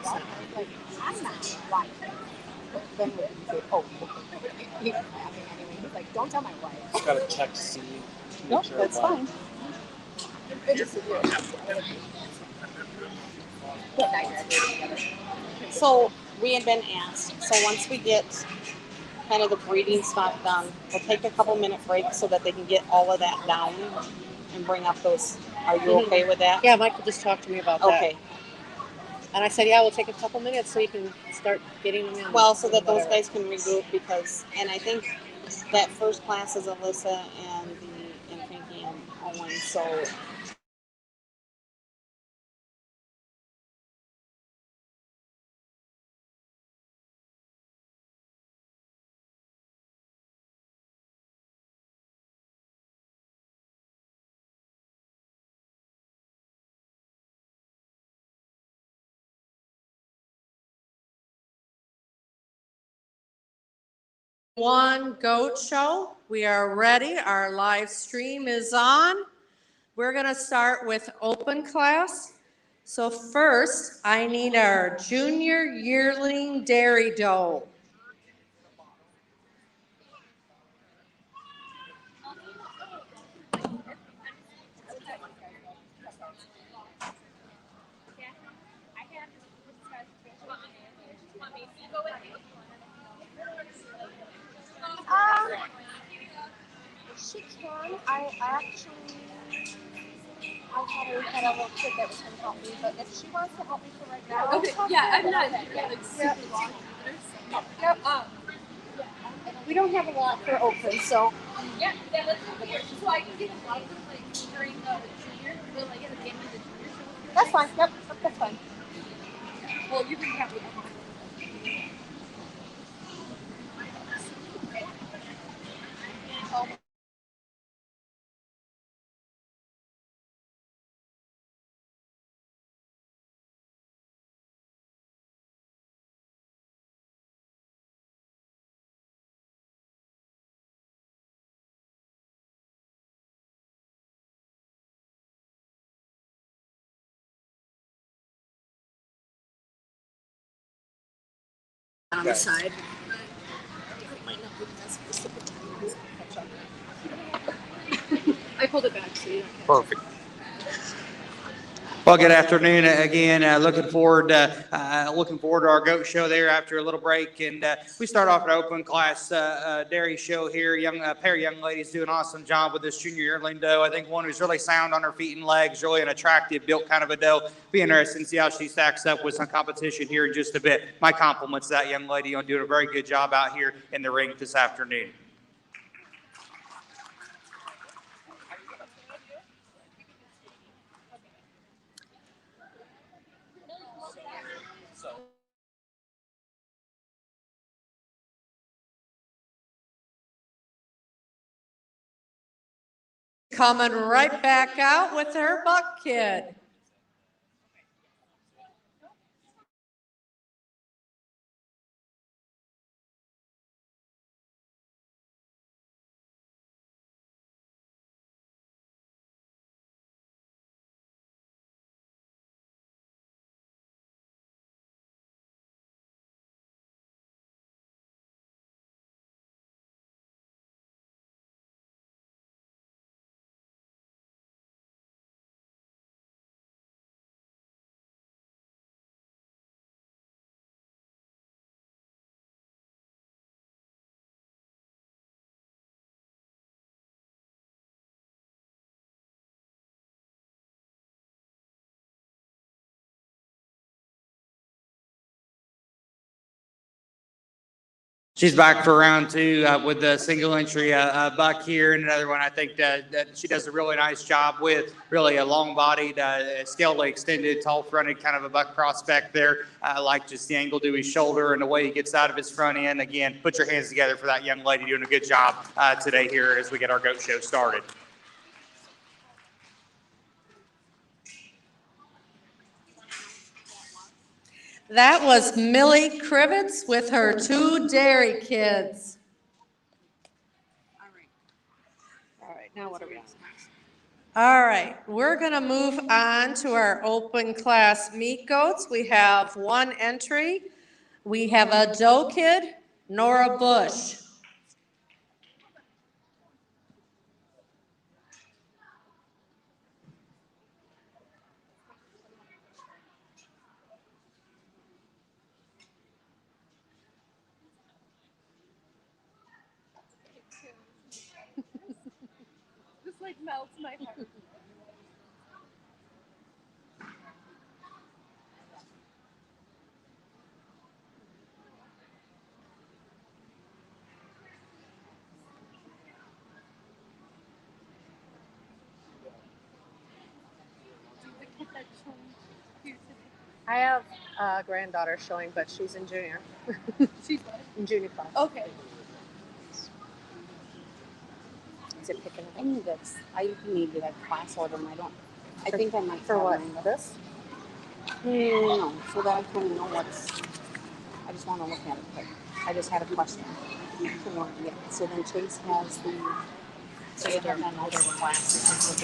accent. Like, I'm not white. Then we say, oh, he's laughing anyway. He's like, don't tell my wife. Just gotta check to see. Nope, that's fine. It just So we had been asked. So once we get kind of the breeding stuff done, we'll take a couple minute break so that they can get all of that down and bring up those. Are you okay with that? Yeah, Michael just talked to me about that. Okay. And I said, yeah, we'll take a couple minutes so you can start getting them in. Well, so that those guys can regroup because, and I think that first class is Alyssa and Pinky and Owen. So One goat show. We are ready. Our live stream is on. We're going to start with open class. So first, I need our junior yearling dairy doe. She can. I had a little kid that was going to help me, but if she wants to help me for right now. Okay, yeah, I'm not like super long either. Yep. We don't have a lot for open, so. Yeah, let's do it. So I can get a lot of them like during the junior, or like at the beginning of the junior show. That's fine. Yep, that's fine. Well, you can have it. On the side. I pulled it back so you don't catch it. Perfect. Well, good afternoon again. Looking forward to our goat show there after a little break, and we start off an open class dairy show here. A pair of young ladies do an awesome job with this junior yearling doe. I think one who's really sound on her feet and legs, really an attractive built kind of a doe. Be interested to see how she stacks up with some competition here in just a bit. My compliments to that young lady on doing a very good job out here in the ring this afternoon. Coming right back out with her buck kid. She's back for round two with the single entry buck here, and another one I think that she does a really nice job with. Really a long-bodied, scaly extended, tall-fronted kind of a buck prospect there. I like just the angle to his shoulder and the way he gets out of his front end. Again, put your hands together for that young lady doing a good job today here as we get our goat show started. That was Millie Krivitz with her two dairy kids. All right, now what are we on? All right, we're gonna move on to our open class meet goats. We have one entry. We have a Doe Kid, Nora Bush. This like melts my heart. I have a granddaughter showing, but she's in junior. She's what? In junior class. Okay. Is it picking I up? need this. I need to like class order them. I think I might For have what? mine. This? No, so that I kind of know what's. I just want to look at it quick. I just had a question. Yeah. So then Chase has the. So you have that older class.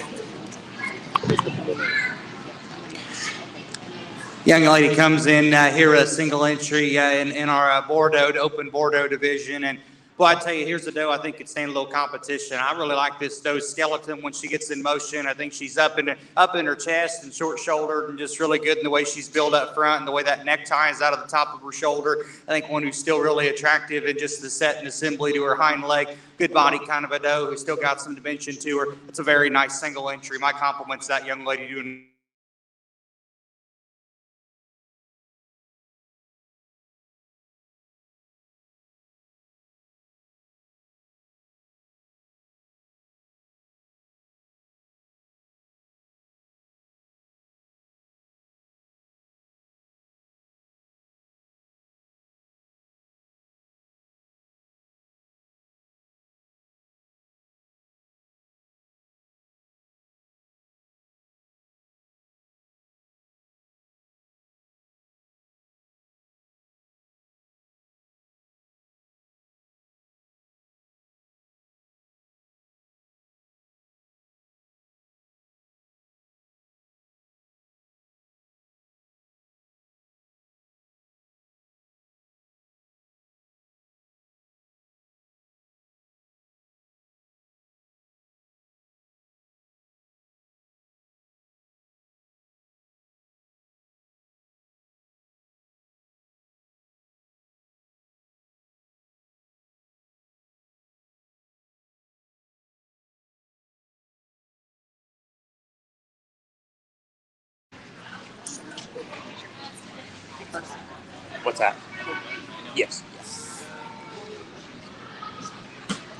Young lady comes in here a single entry in our Bordeaux, open Bordeaux division. And well, I tell you, here's a doe I think could stand a little competition. I really like this doe's skeleton when she gets in motion. I think she's up in her chest and short shouldered and just really good in the way she's built up front and the way that necktie is out of the top of her shoulder. I think one who's still really attractive in just the set and assembly to her hind leg. Good body kind of a doe who's still got some dimension to her. It's a very nice single entry. My compliments to that young lady doing. What's that? Yes.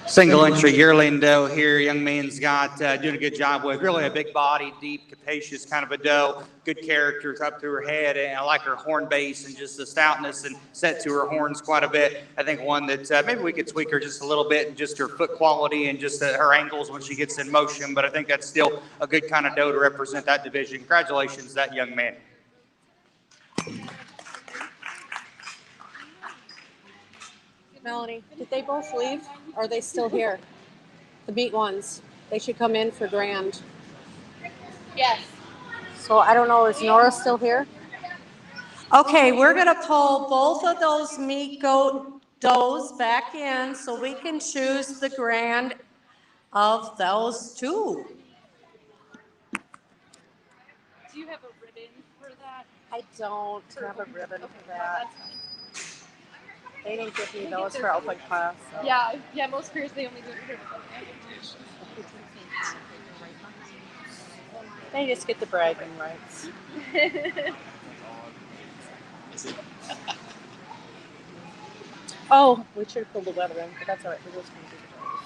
Single entry yearling doe here. Young man's got doing a good job with really a big body, deep, capacious kind of a doe. Good character up to her head, and I like her horn base and just the stoutness and set to her horns quite a bit. I think one that maybe we could tweak her just a little bit and just her foot quality and just her ankles when she gets in motion. But I think that's still a good kind of doe to represent that division. Congratulations to that young man. Melanie, did they both leave? Or are they still here? The meat ones. They should come in for grand. Yes. So I don't know, is Nora still here? Okay, we're gonna pull both of those meat goat does back in so we can choose the grand of those two. Do you have a ribbon for that? I don't have a ribbon Okay, for that. that's fine. They didn't give me those for open class. So. Yeah, most fairs they only do it for They just get the bragging rights. Oh, we should have pulled the weather in, but that's all right. We're just going to do the doors.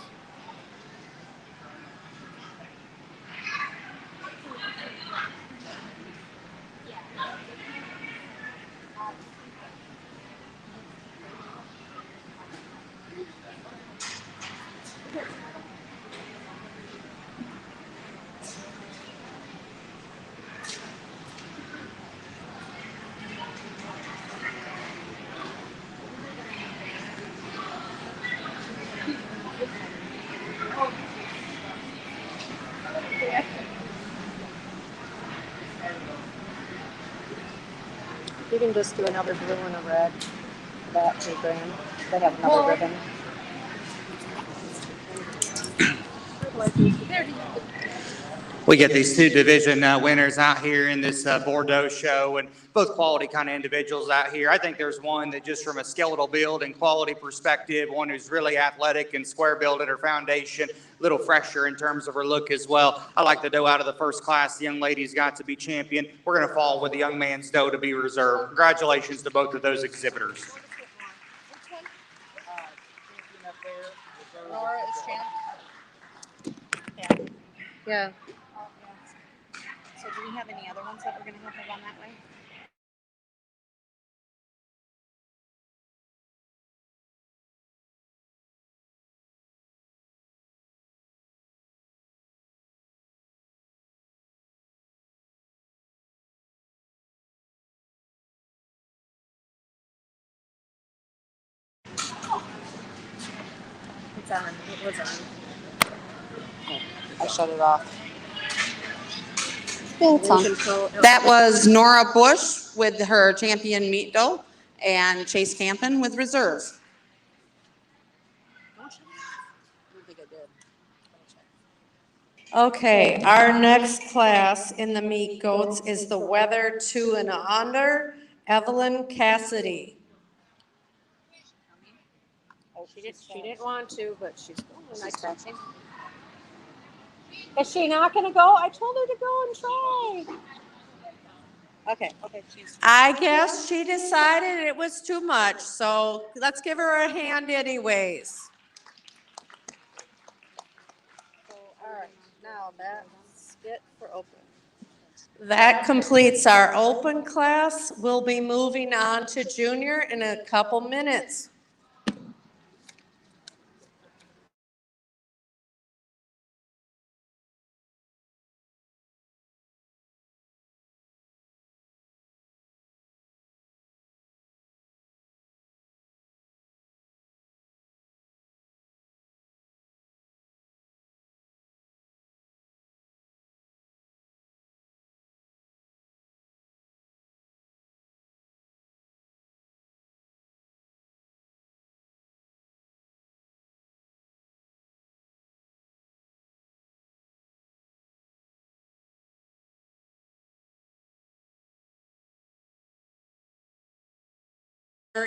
You can just do another blue and a red. That 2 grand. They have another Well- ribbon. We get these two division winners out here in this Bordeaux show, and both quality kind of individuals out here. I think there's one that just from a skeletal build and quality perspective, one who's really athletic and square build at her foundation, a little fresher in terms of her look as well. I like the doe out of the first class. The young lady's got to be champion. We're going to fall with the young man's doe to be reserved. Congratulations to both of those exhibitors. Nora is champ. Yeah. So do we have any other ones that we're gonna have run that way? It's on. It was on. I shut it off. Control. That was Nora Bush with her champion meat doe and Chase Campen with reserve. I don't think I did. Okay, our next class in the meat goats is the weather 2 and under, Evelyn Cassidy. She didn't want to, but she's going. Is she not going to go? I told her to go and try. Okay. I guess she decided it was too much, so let's give her a hand anyways. All right. Now that's it for open. That completes our open class. We'll be moving on to junior in a couple minutes.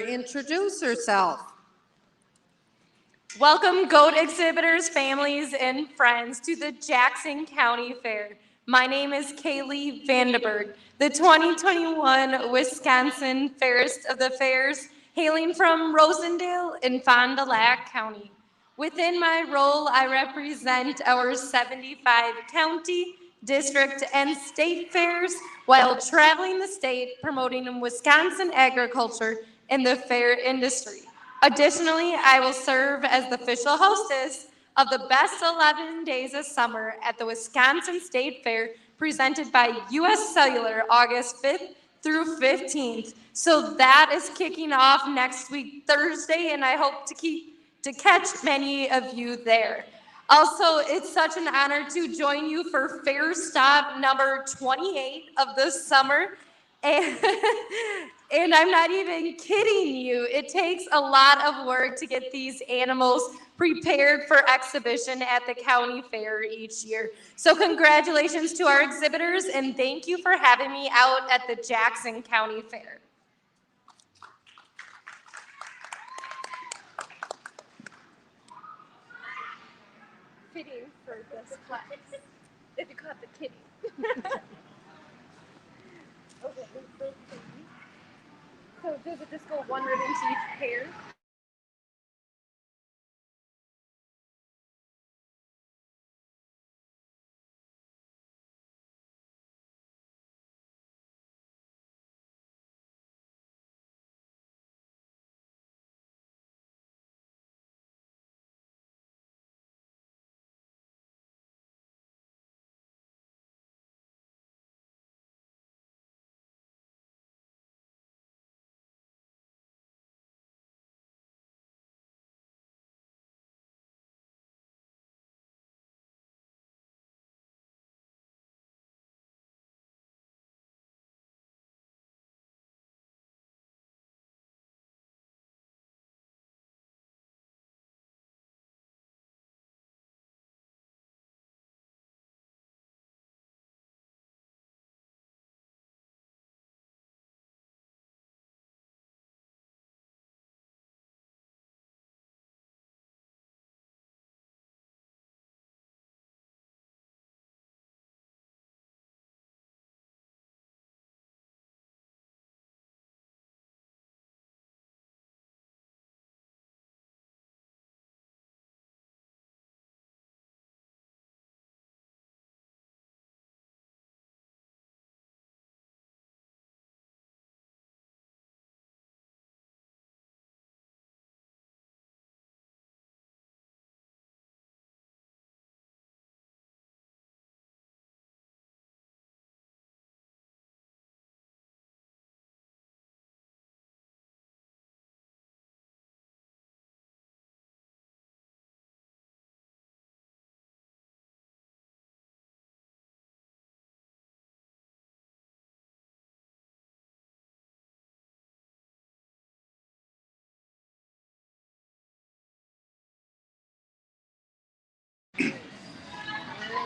Introduce herself. Welcome, goat exhibitors, families, and friends to the Jackson County Fair. My name is Kaylee Vandenberg, the 2021 Wisconsin Fairest of the Fairs, hailing from Rosendale in Fond du Lac County. Within my role, I represent our 75 county, district, and state fairs while traveling the state promoting Wisconsin agriculture and the fair industry. Additionally, I will serve as the official hostess of the Best 11 Days of Summer at the Wisconsin State Fair presented by US Cellular August 5th through 15th. So that is kicking off next week, Thursday, and I hope to catch many of you there. Also, it's such an honor to join you for Fair Stop number 28 of the summer. And, and I'm not even kidding you. It takes a lot of work to get these animals prepared for exhibition at the county fair each year. So congratulations to our exhibitors and thank you for having me out at the Jackson County Fair. Fitting for this class. If you caught the kitty. Okay, so does it just go one ribbon to each pair?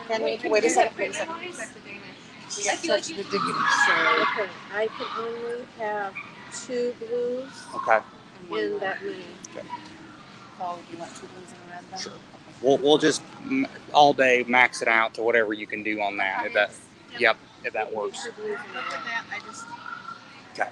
Can we, wait a second, wait a second. We got such ridiculous. Okay, I can only have 2 blues Okay. in that mini. So you want 2 blues and a red then? Sure. We'll just all day max it out to whatever you can do on that. If that works. 2 blues and a red. Okay.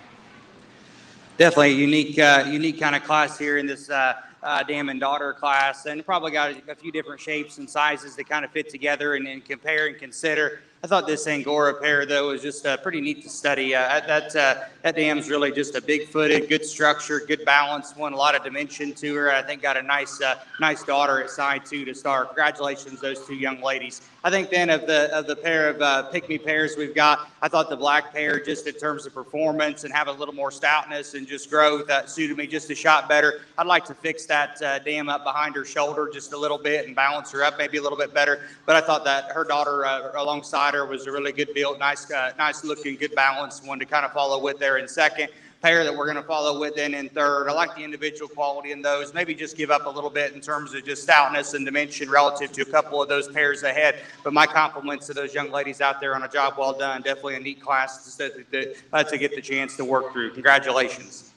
Definitely a unique kind of class here in this dam and daughter class, and probably got a few different shapes and sizes that kind of fit together and compare and consider. I thought this Angora pair, though, was just pretty neat to study. That dam's really just a big-footed, good structure, good balance, one a lot of dimension to her. I think got a nice daughter at side two to start. Congratulations, those 2 young ladies. I think then of the pair of pick-me pairs we've got, I thought the black pair, just in terms of performance and have a little more stoutness and just growth, suited me just a shot better. I'd like to fix that dam up behind her shoulder just a little bit and balance her up maybe a little bit better. But I thought that her daughter alongside her was a really good build, nice looking, good balance, one to kind of follow with there in second. Pair that we're going to follow with in third. I like the individual quality in those. Maybe just give up a little bit in terms of just stoutness and dimension relative to a couple of those pairs ahead. But my compliments to those young ladies out there on a job well done. Definitely a neat class to get the chance to work through. Congratulations.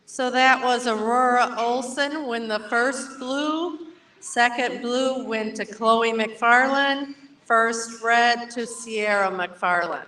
So that was Aurora Olson win the first blue. Second blue went to Chloe McFarland. First red to Sierra McFarland.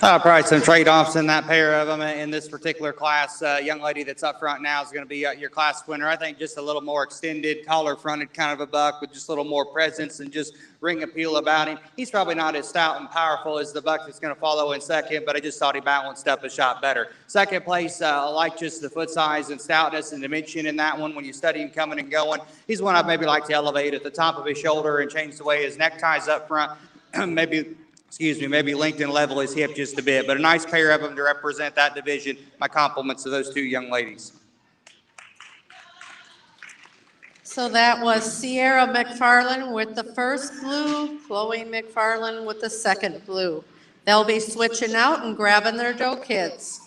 Probably some trade-offs in that pair of them in this particular class. Young lady that's up front now is going to be your class winner. I think just a little more extended, collar-fronted kind of a buck with just a little more presence and just ring appeal about him. He's probably not as stout and powerful as the buck that's going to follow in second, but I just thought he balanced up a shot better. Second place, I like just the foot size and stoutness and dimension in that one when you study him coming and going. He's one I'd maybe like to elevate at the top of his shoulder and change the way his neck ties up front. maybe linked and level his hip just a bit, but a nice pair of them to represent that division. My compliments to those two young ladies. So that was Sierra McFarland with the first blue, Chloe McFarland with the second blue. They'll be switching out and grabbing their doe kids.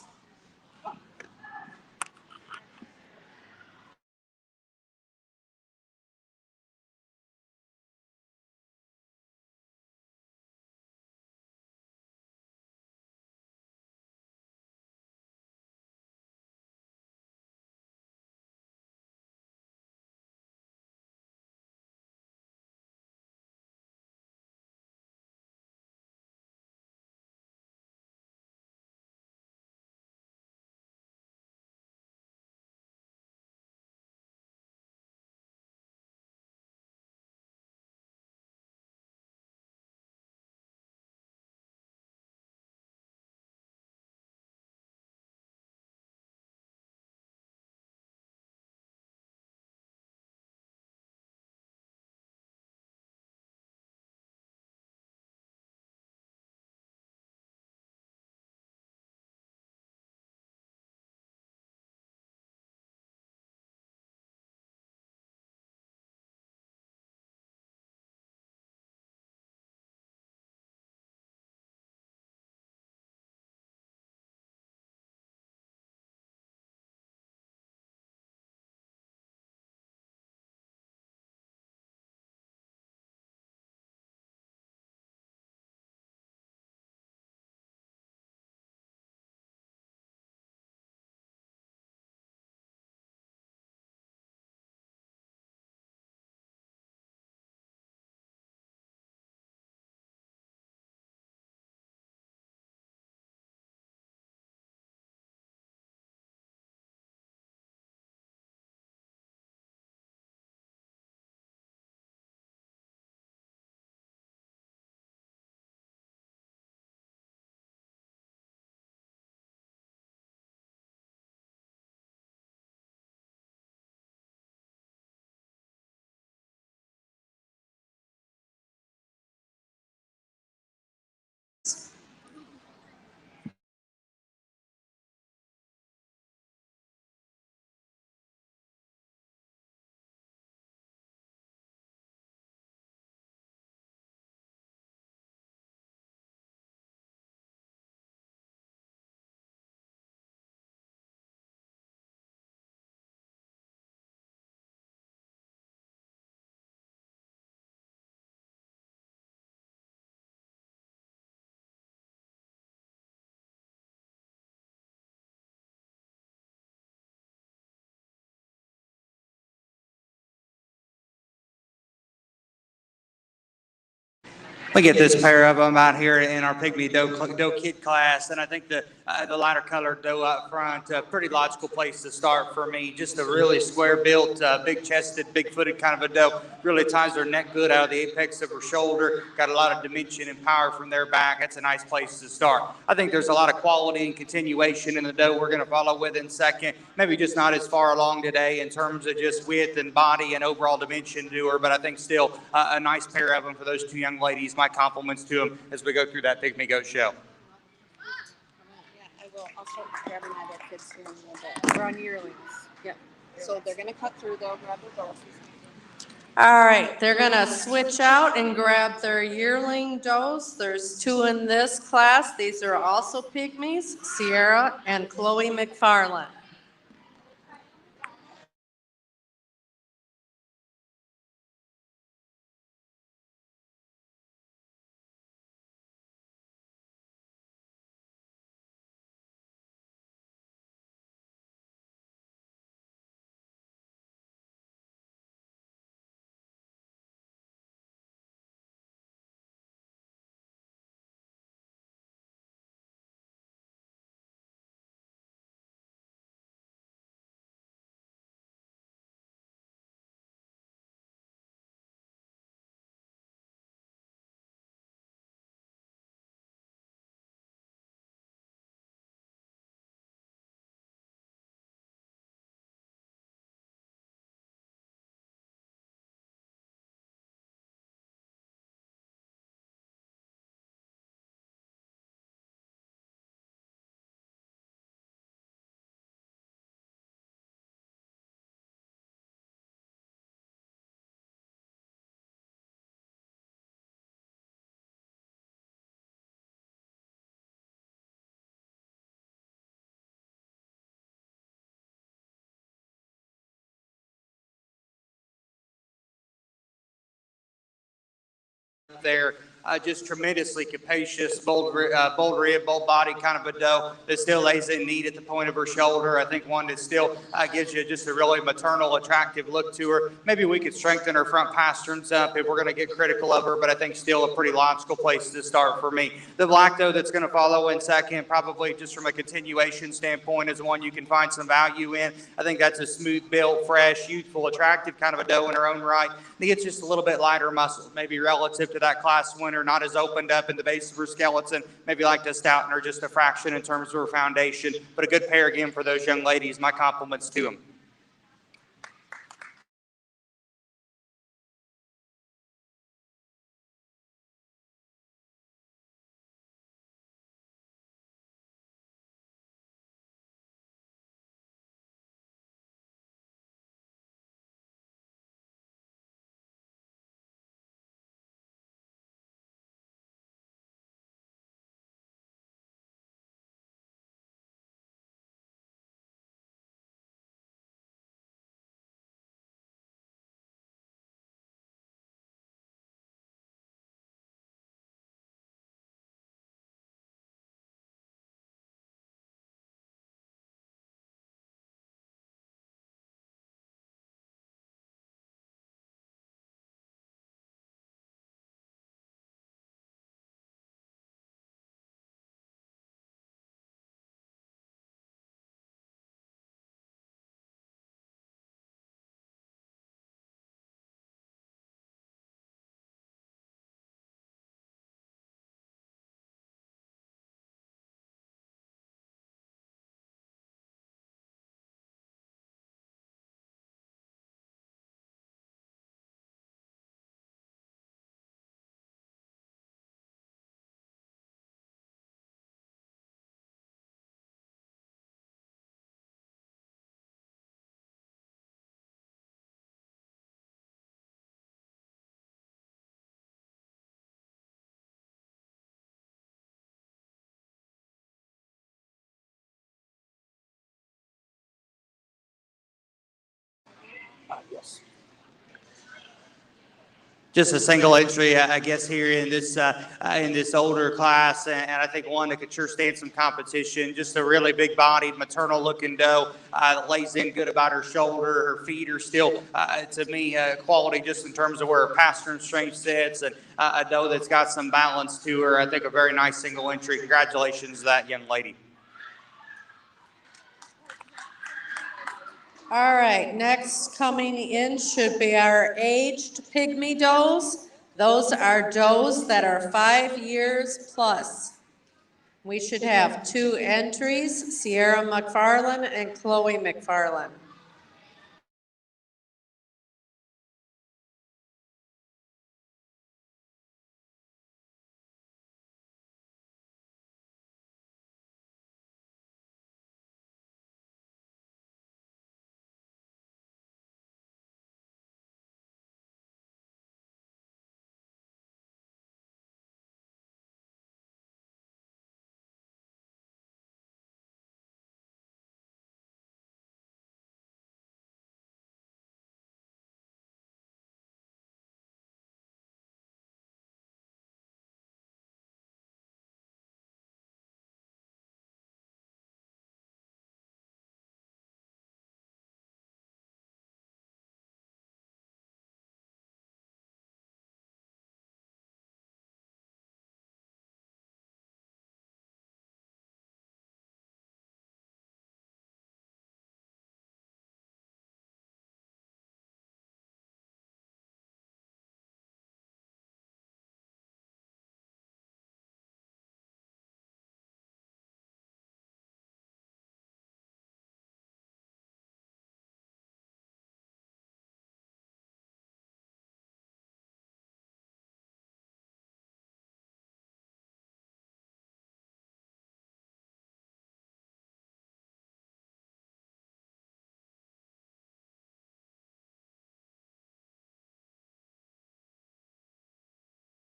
We get this pair of them out here in our Pygmy doe kid class, and I think the lighter colored doe up front, a pretty logical place to start for me. Just a really square built, big chested, big footed kind of a doe. Really ties her neck good out of the apex of her shoulder. Got a lot of dimension and power from their back. That's a nice place to start. I think there's a lot of quality and continuation in the doe we're going to follow with in second. Maybe just not as far along today in terms of just width and body and overall dimension to her, but I think still a nice pair of them for those two young ladies. My compliments to them as we go through that Pygmy Goat show. Yeah, I will. I'll start grabbing all their kids here in a little bit. We're on yearlings. Yep. So they're gonna cut through. They'll grab their does. All right, they're gonna switch out and grab their yearling does. There's two in this class. These are also pygmies, Sierra and Chloe McFarland. up there. Just tremendously capacious, bold rib, bold body kind of a doe that still lays in neat at the point of her shoulder. I think one that still gives you just a really maternal, attractive look to her. Maybe we could strengthen her front pasterns up if we're going to get critical of her, but I think still a pretty logical place to start for me. The black doe that's going to follow in second, probably just from a continuation standpoint, is the one you can find some value in. I think that's a smooth built, fresh, youthful, attractive kind of a doe in her own right. I think it's just a little bit lighter muscle, maybe relative to that class winner, not as opened up in the base of her skeleton, maybe like to stouten her just a fraction in terms of her foundation, but a good pair again for those young ladies. My compliments to them. Yes. Just a single entry, I guess, here in this older class, and I think one that could sure stand some competition. Just a really big-bodied, maternal-looking doe that lays in good about her shoulder. Her feet are still, to me, quality just in terms of where her pastern strength sits, and a doe that's got some balance to her. I think a very nice single entry. Congratulations to that young lady. All right, next coming in should be our aged pygmy does. Those are does that are 5 years plus. We should have 2 entries, Sierra McFarland and Chloe McFarland.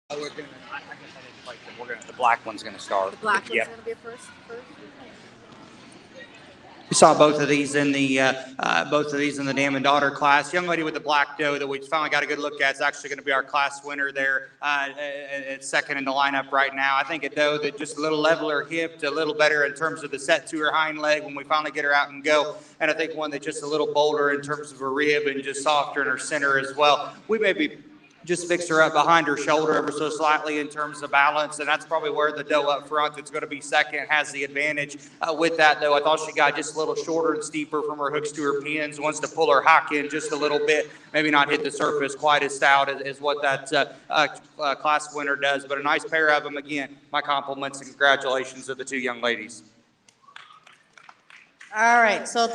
The black one's going to start. The black one's Yep. gonna be a first. saw both of these in the dam and daughter class. Young lady with the black doe that we finally got a good look at is actually going to be our class winner there at second in the lineup right now. I think a doe that just a little leveler hipped, a little better in terms of the set to her hind leg when we finally get her out and go. And I think one that just a little bolder in terms of her rib and just softer in her center as well. We may be just fixed her up behind her shoulder ever so slightly in terms of balance, and that's probably where the doe up front that's going to be second has the advantage. With that, though, I thought she got just a little shorter and steeper from her hooks to her pins, wants to pull her hock in just a little bit, maybe not hit the surface quite as stout as what that class winner does, but a nice pair of them. Again, my compliments and congratulations to the two young ladies. All right, so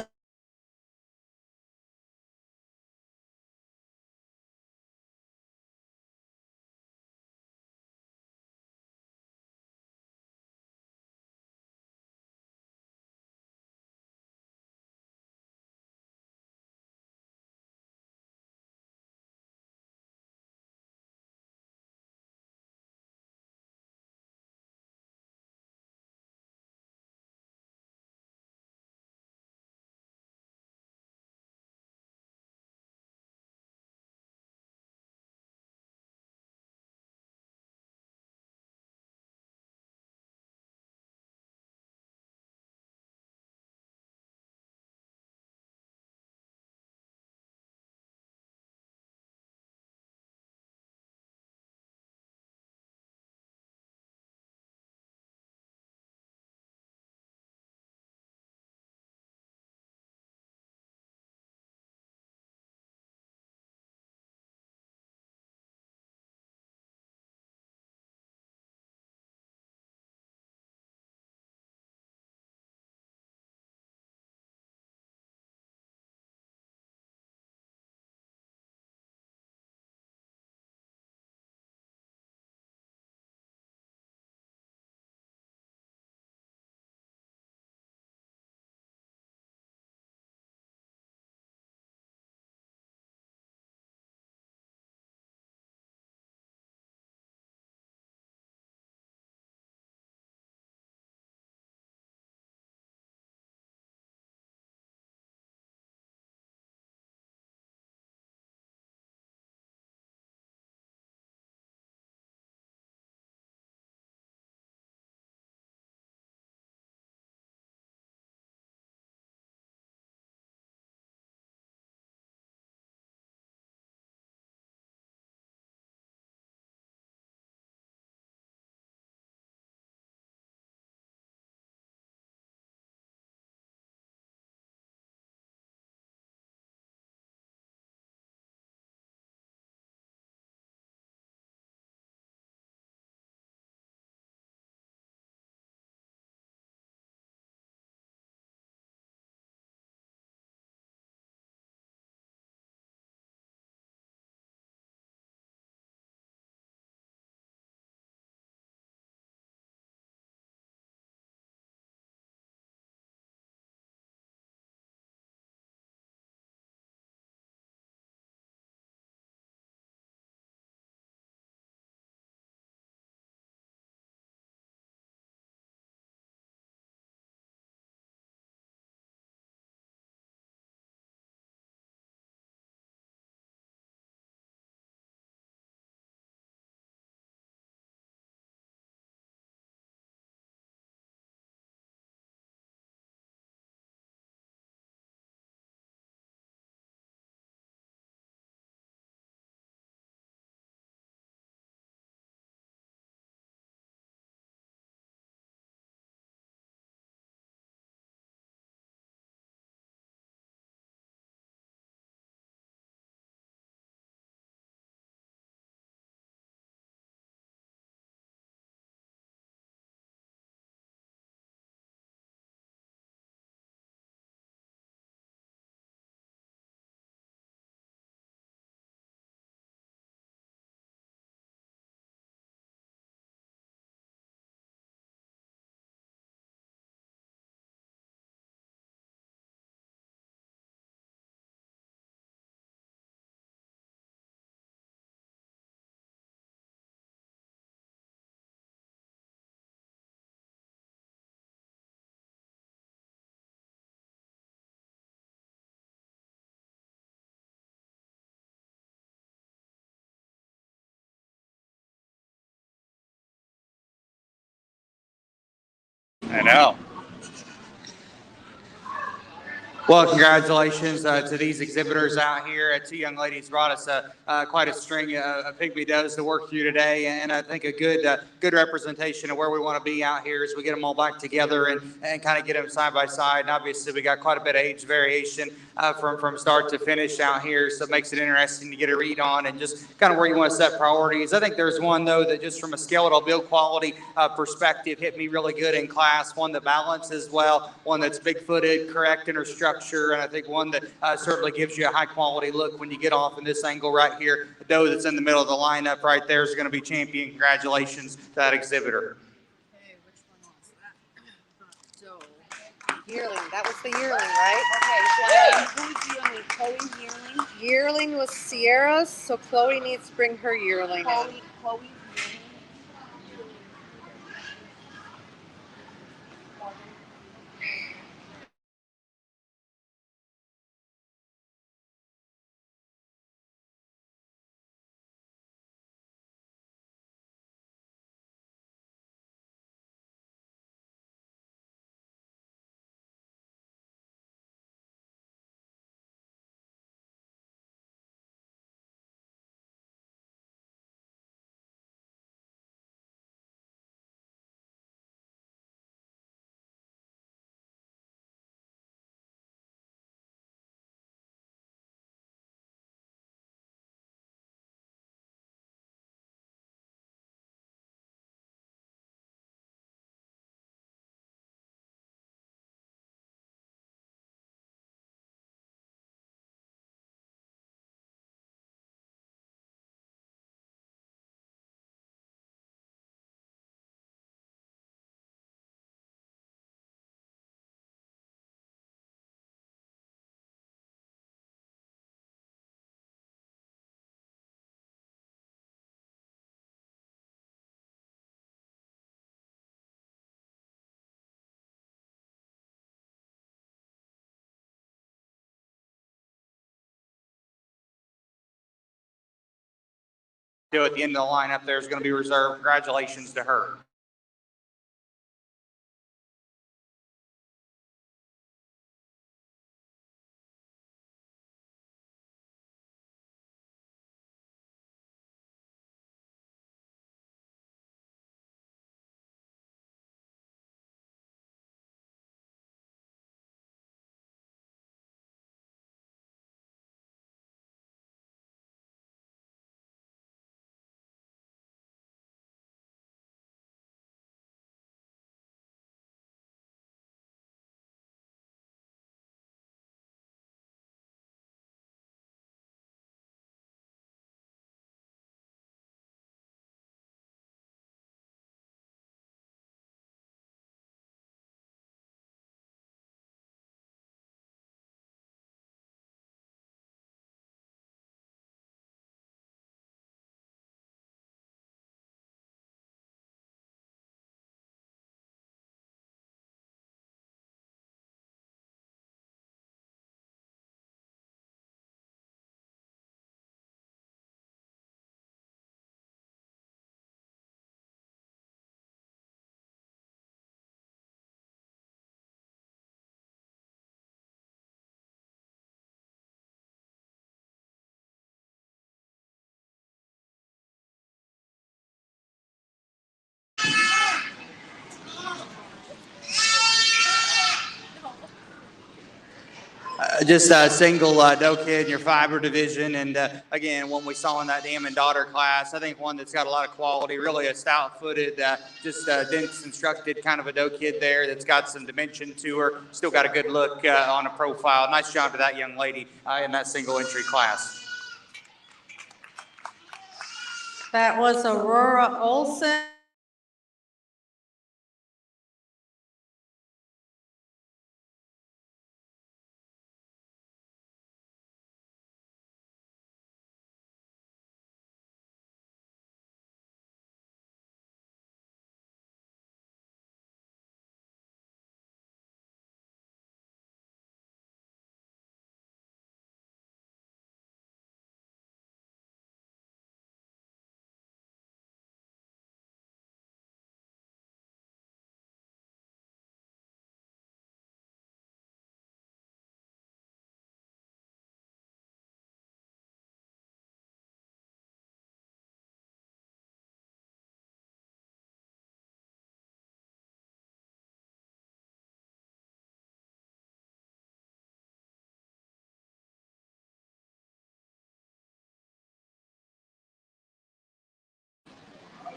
I know. Well, congratulations to these exhibitors out here. Two young ladies brought us quite a string of pygmy does to work through today, and I think a good representation of where we want to be out here as we get them all back together and kind of get them side by side. And obviously, we got quite a bit of age variation from start to finish out here, so it makes it interesting to get a read on and just kind of where you want to set priorities. I think there's one though that just from a skeletal build quality perspective hit me really good in class. One that balances well, one that's big-footed, correct structure, and I think one that certainly gives you a high-quality look when you get off in this angle right here. The doe that's in the middle of the lineup right there is going to be champion. Congratulations to that exhibitor. Okay, which one was that? Yearling. That was the yearling, right? Okay, so Chloe's yearling. Yearling was Sierra's, so Chloe needs to bring her yearling in. Chloe's yearling. At the end of the lineup, there's going to be reserved. Congratulations to her. Just a single doe kid in your fiber division. And again, one we saw in that dam and daughter class, I think one that's got a lot of quality, really a stout-footed, just dense constructed kind of a doe kid there that's got some dimension to her. Still got a good look on a profile. Nice job to that young lady in that single entry class. That was Aurora Olson.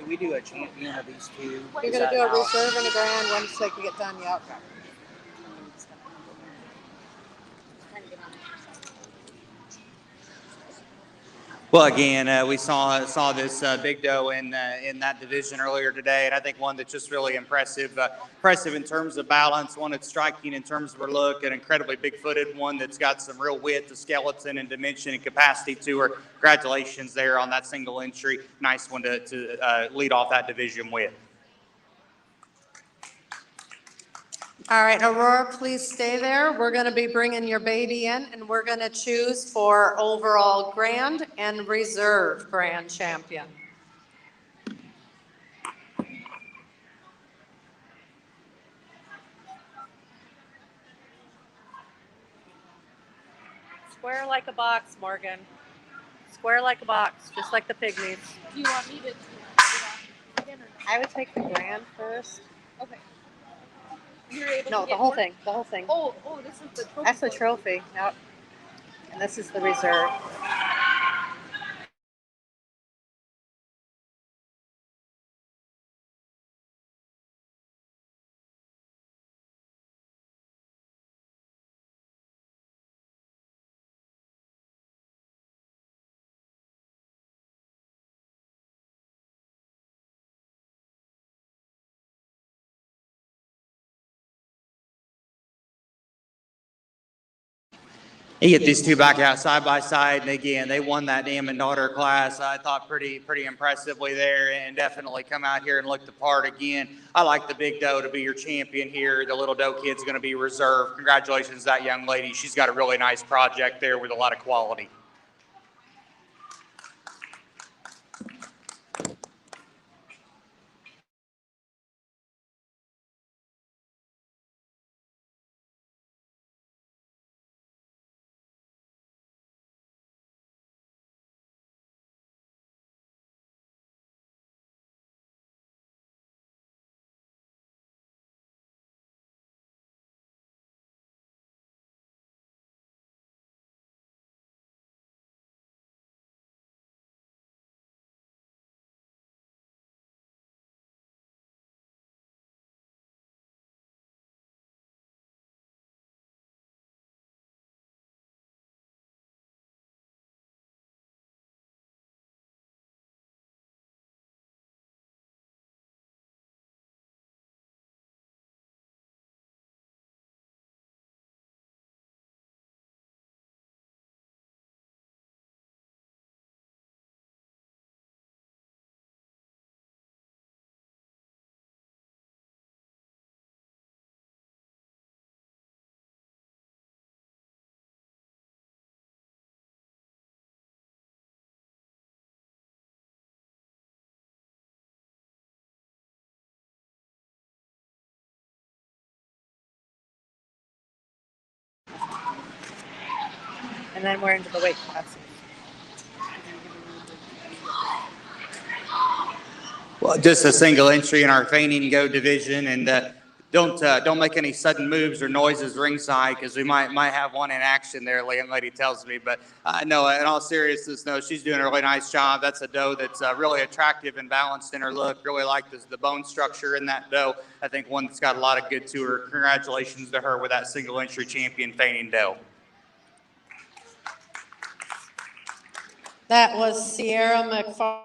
Can we do a champion of these two? You're gonna do a reserve and a grand once they can get done, yep. Well, again, we saw this big doe in that division earlier today, and I think one that's just really impressive. Impressive in terms of balance, one that's striking in terms of her look, an incredibly big-footed one that's got some real width to skeleton and dimension and capacity to her. Congratulations there on that single entry. Nice one to lead off that division with. All right, Aurora, please stay there. We're going to be bringing your baby in, and we're going to choose for overall grand and reserve grand champion. Square like a box, Morgan. Square like a box, just like the pygmies. Do you want me to do that again or not? I would take the grand first. Okay. You're able No, to the get whole more? thing, the whole thing. Oh, this is the trophy. That's the card. trophy, yep. And this is the reserve. You get these two back out side by side, and again, they won that dam and daughter class. I thought pretty impressively there, and definitely come out here and look the part again. I like the big doe to be your champion here. The little doe kid's going to be reserved. Congratulations to that young lady. She's got a really nice project there with a lot of quality. And then we're into the weight classes. Well, just a single entry in our feigning go division, and don't make any sudden moves or noises ringside because we might have one in action there. The young lady tells me, but no. In all seriousness, no, she's doing a really nice job. That's a doe that's really attractive and balanced in her look. Really like the bone structure in that doe. I think one that's got a lot of good to her. Congratulations to her with that single entry champion feigning doe. That was Sierra McFarland.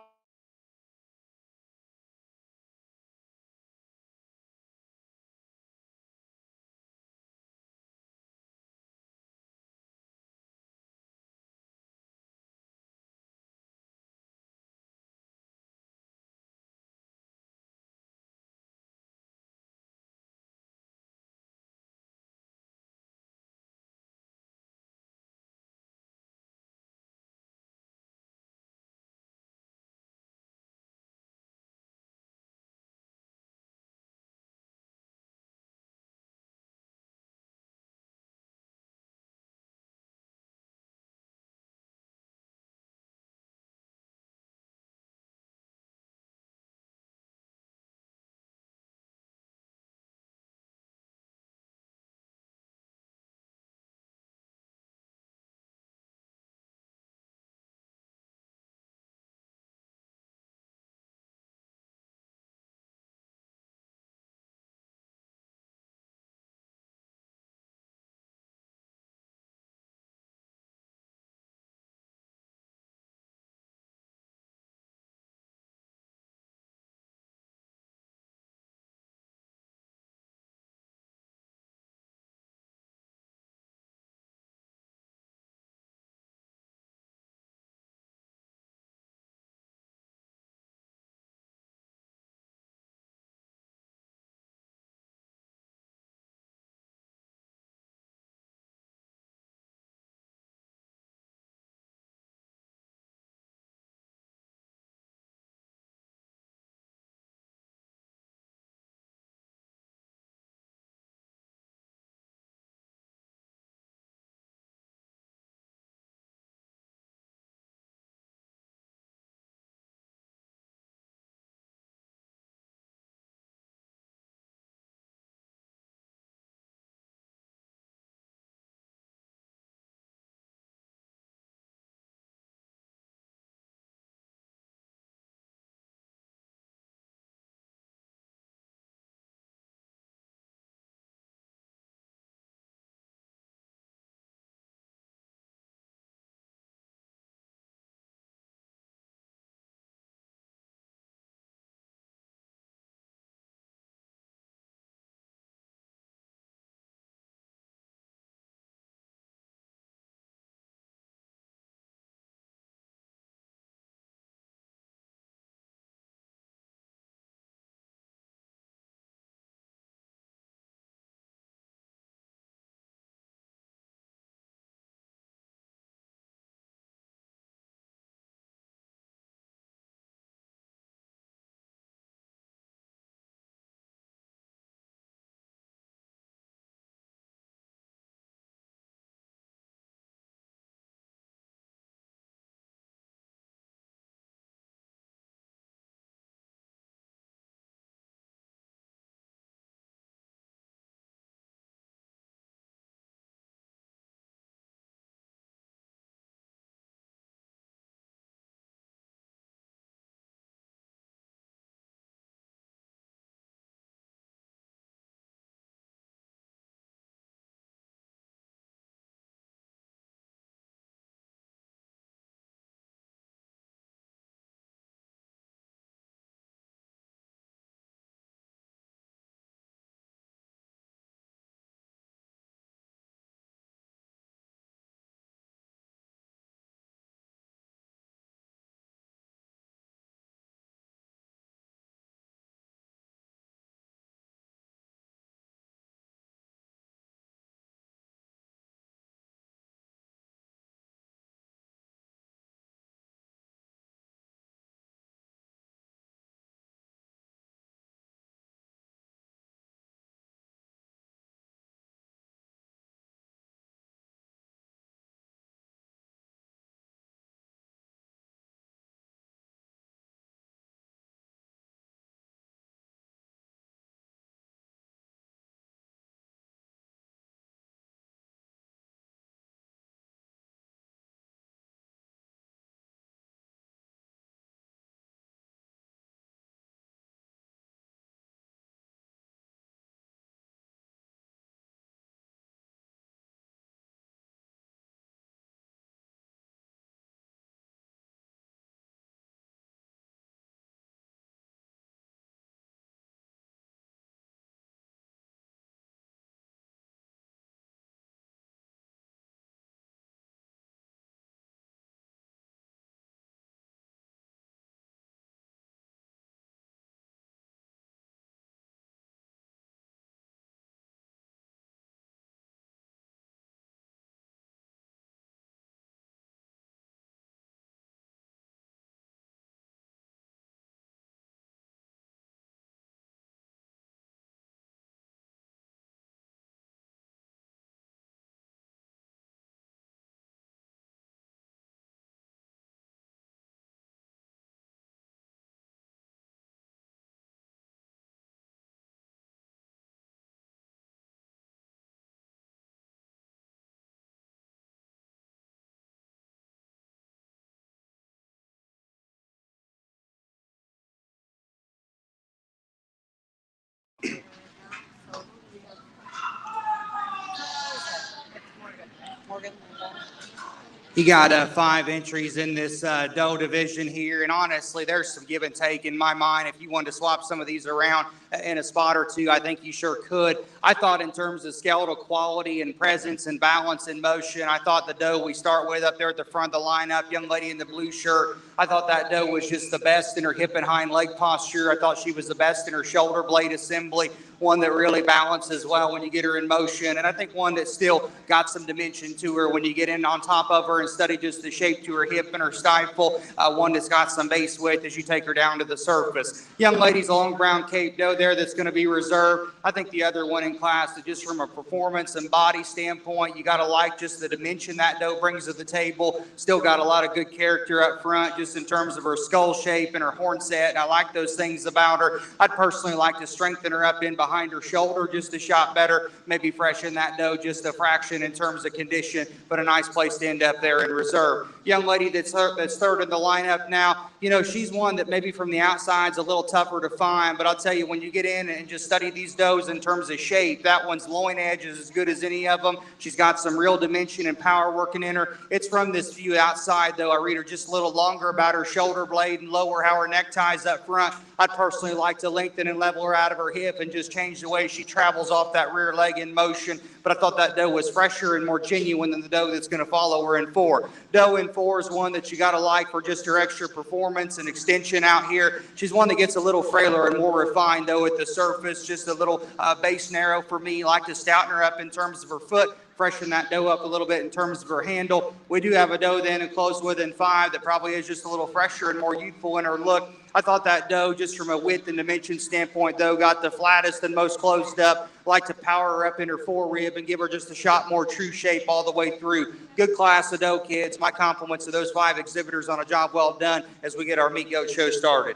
You got 5 entries in this doe division here, and honestly, there's some give and take in my mind. If you wanted to swap some of these around in a spot or two, I think you sure could. I thought in terms of skeletal quality and presence and balance and motion, I thought the doe we start with up there at the front of the lineup, young lady in the blue shirt, I thought that doe was just the best in her hip and hind leg posture. I thought she was the best in her shoulder blade assembly, one that really balances well when you get her in motion, and I think one that still got some dimension to her when you get in on top of her and study just the shape to her hip and her stifle, one that's got some base width as you take her down to the surface. Young lady's a long brown cape doe there that's going to be reserved. I think the other one in class is just from a performance and body standpoint, you got to like just the dimension that doe brings to the table. Still got a lot of good character up front just in terms of her skull shape and her horn set. I like those things about her. I'd personally like to strengthen her up in behind her shoulder just a shot better, maybe freshen that doe just a fraction in terms of condition, but a nice place to end up there in reserve. Young lady that's third in the lineup now, you know, she's one that maybe from the outside's a little tougher to find, but I'll tell you, when you get in and just study these does in terms of shape, that one's loin edge is as good as any of them. She's got some real dimension and power working in her. It's from this view outside, though. I read her just a little longer about her shoulder blade and lower how her neck ties up front. I'd personally like to lengthen and level her out of her hip and just change the way she travels off that rear leg in motion. But I thought that doe was fresher and more genuine than the doe that's going to follow her in 4. Doe in 4 is one that you got to like for just her extra performance and extension out here. She's one that gets a little frailer and more refined, though, at the surface, just a little base narrow for me. Like to stouten her up in terms of her foot, freshen that doe up a little bit in terms of her handle. We do have a doe then in close within 5 that probably is just a little fresher and more youthful in her look. I thought that doe, just from a width and dimension standpoint, though, got the flattest and most closed up. Like to power her up in her forerib and give her just a shot more true shape all the way through. Good class of doe kids. My compliments to those 5 exhibitors on a job well done as we get our Meat Goat Show started.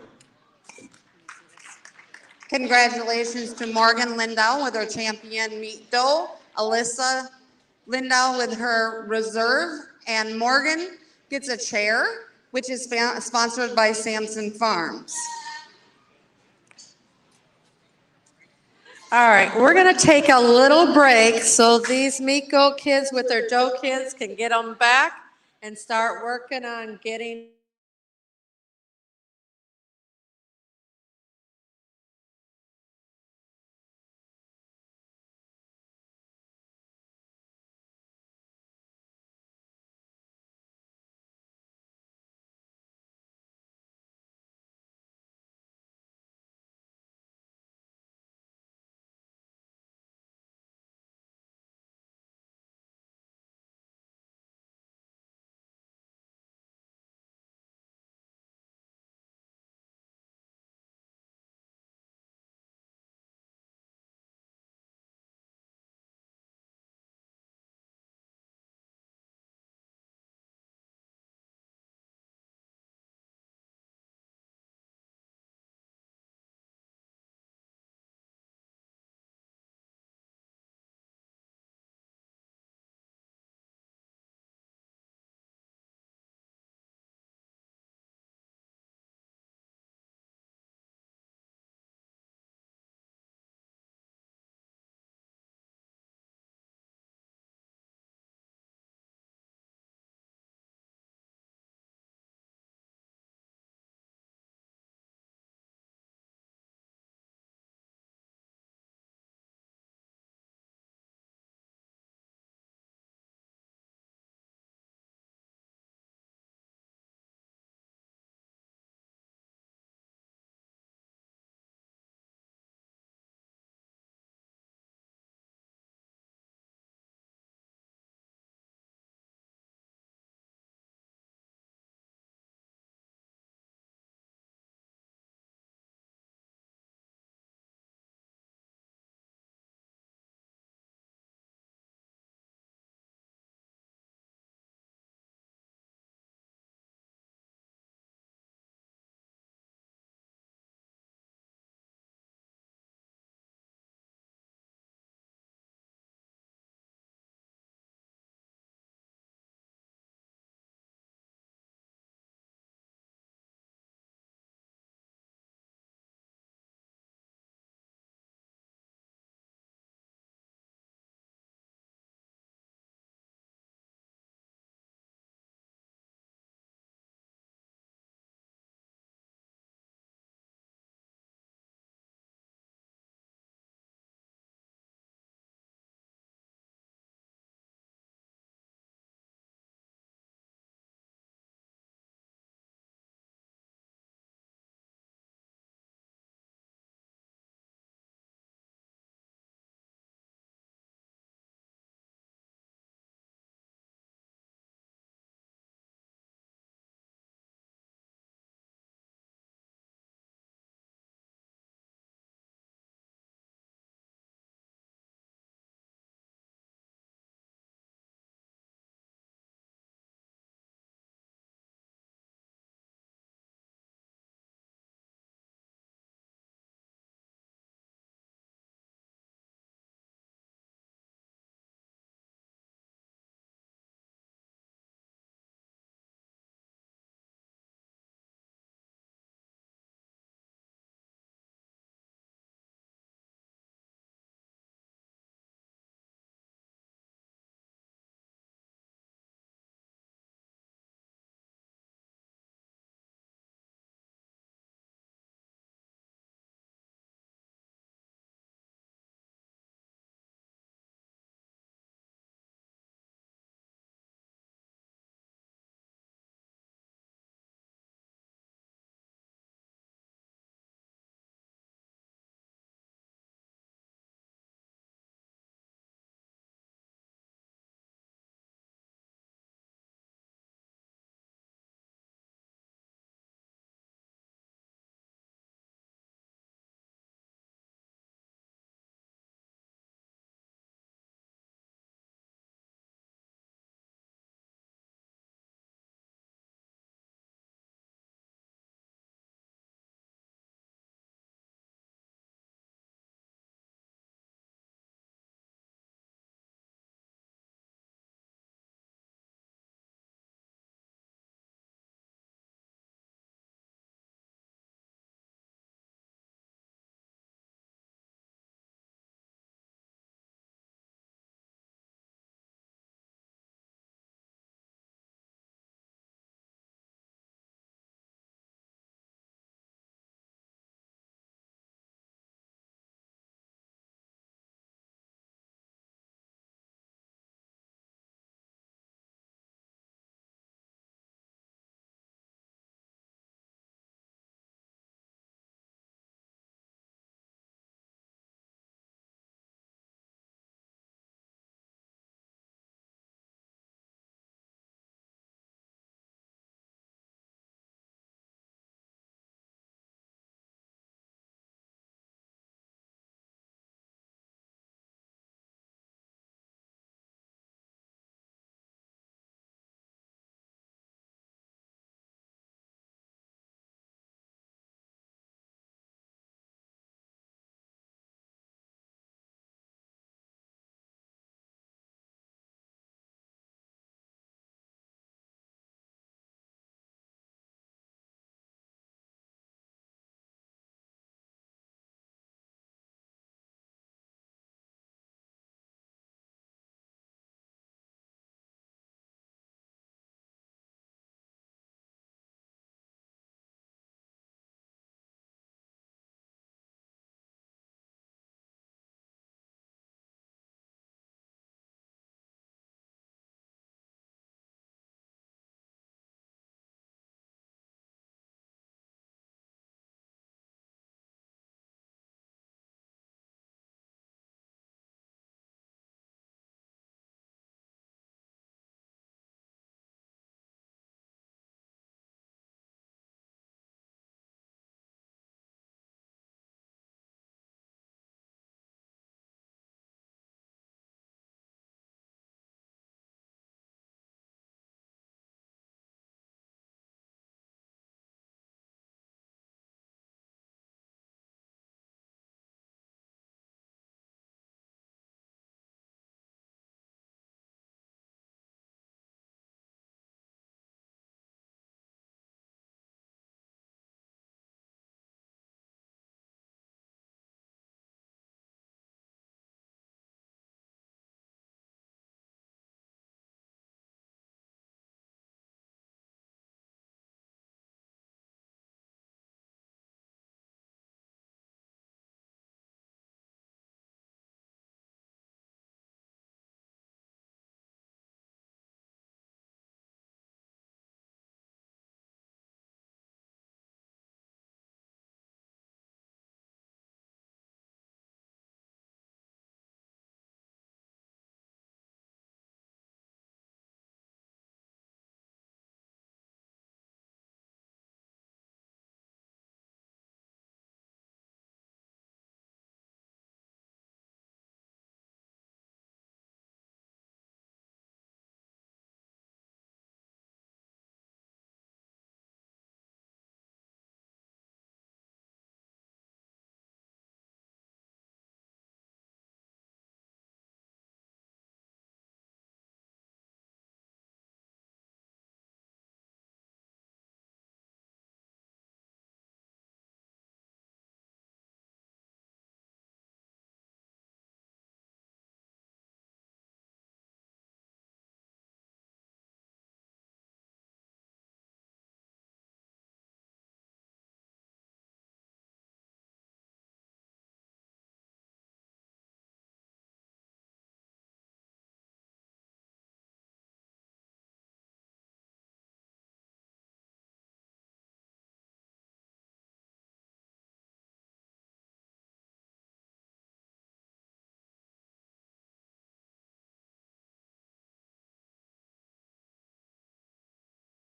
Congratulations to Morgan Lindow with her champion meat doe, Alyssa Lindow with her reserve, and Morgan gets a chair, which is sponsored by Samson Farms. All right, we're going to take a little break so these meat goat kids with their doe kids can get them back and start working on getting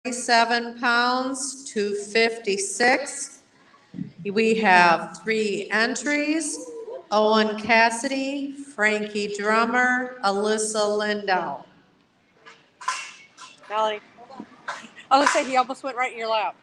47 pounds to 56. We have 3 entries: Owen Cassidy, Frankie Drummer, Alyssa Lindau. Melanie. I was gonna say he almost went right in your lap.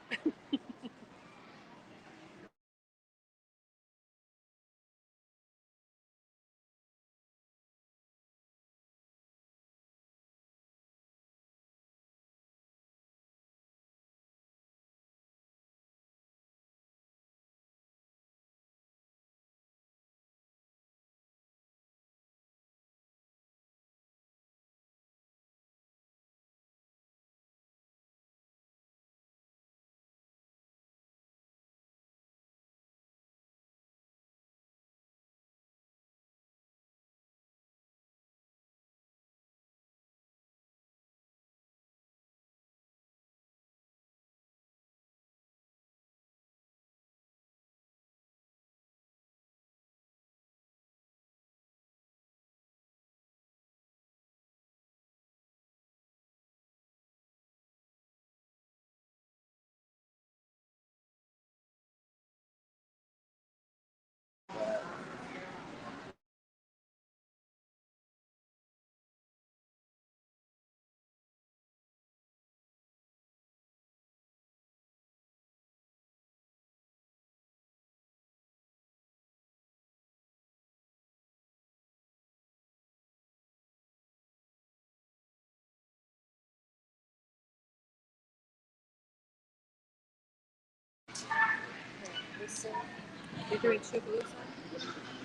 You're doing two blues?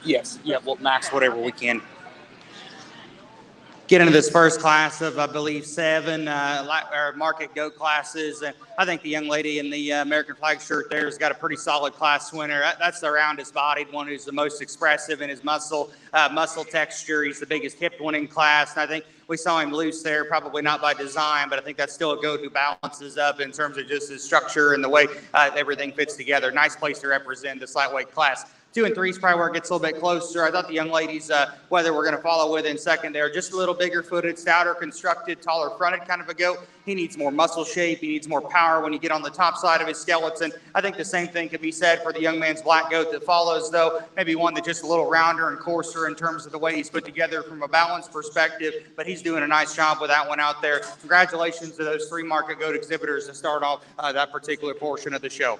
Yes, yeah, we'll max whatever we can. Get into this first class of, I believe, 7 market goat classes. And I think the young lady in the American flag shirt there has got a pretty solid class winner. That's the roundest bodied one who's the most expressive in his muscle texture. He's the biggest hip one in class. And I think we saw him loose there, probably not by design, but I think that's still a goat who balances up in terms of just his structure and the way everything fits together. Nice place to represent this lightweight class. 2 and 3 is probably where it gets a little bit closer. I thought the young ladies, whether we're going to follow with in second there, just a little bigger footed, stouter constructed, taller fronted kind of a goat. He needs more muscle shape. He needs more power when you get on the top side of his skeleton. I think the same thing could be said for the young man's black goat that follows, though. Maybe one that's just a little rounder and coarser in terms of the way he's put together from a balance perspective, but he's doing a nice job with that one out there. Congratulations to those 3 market goat exhibitors to start off that particular portion of the show.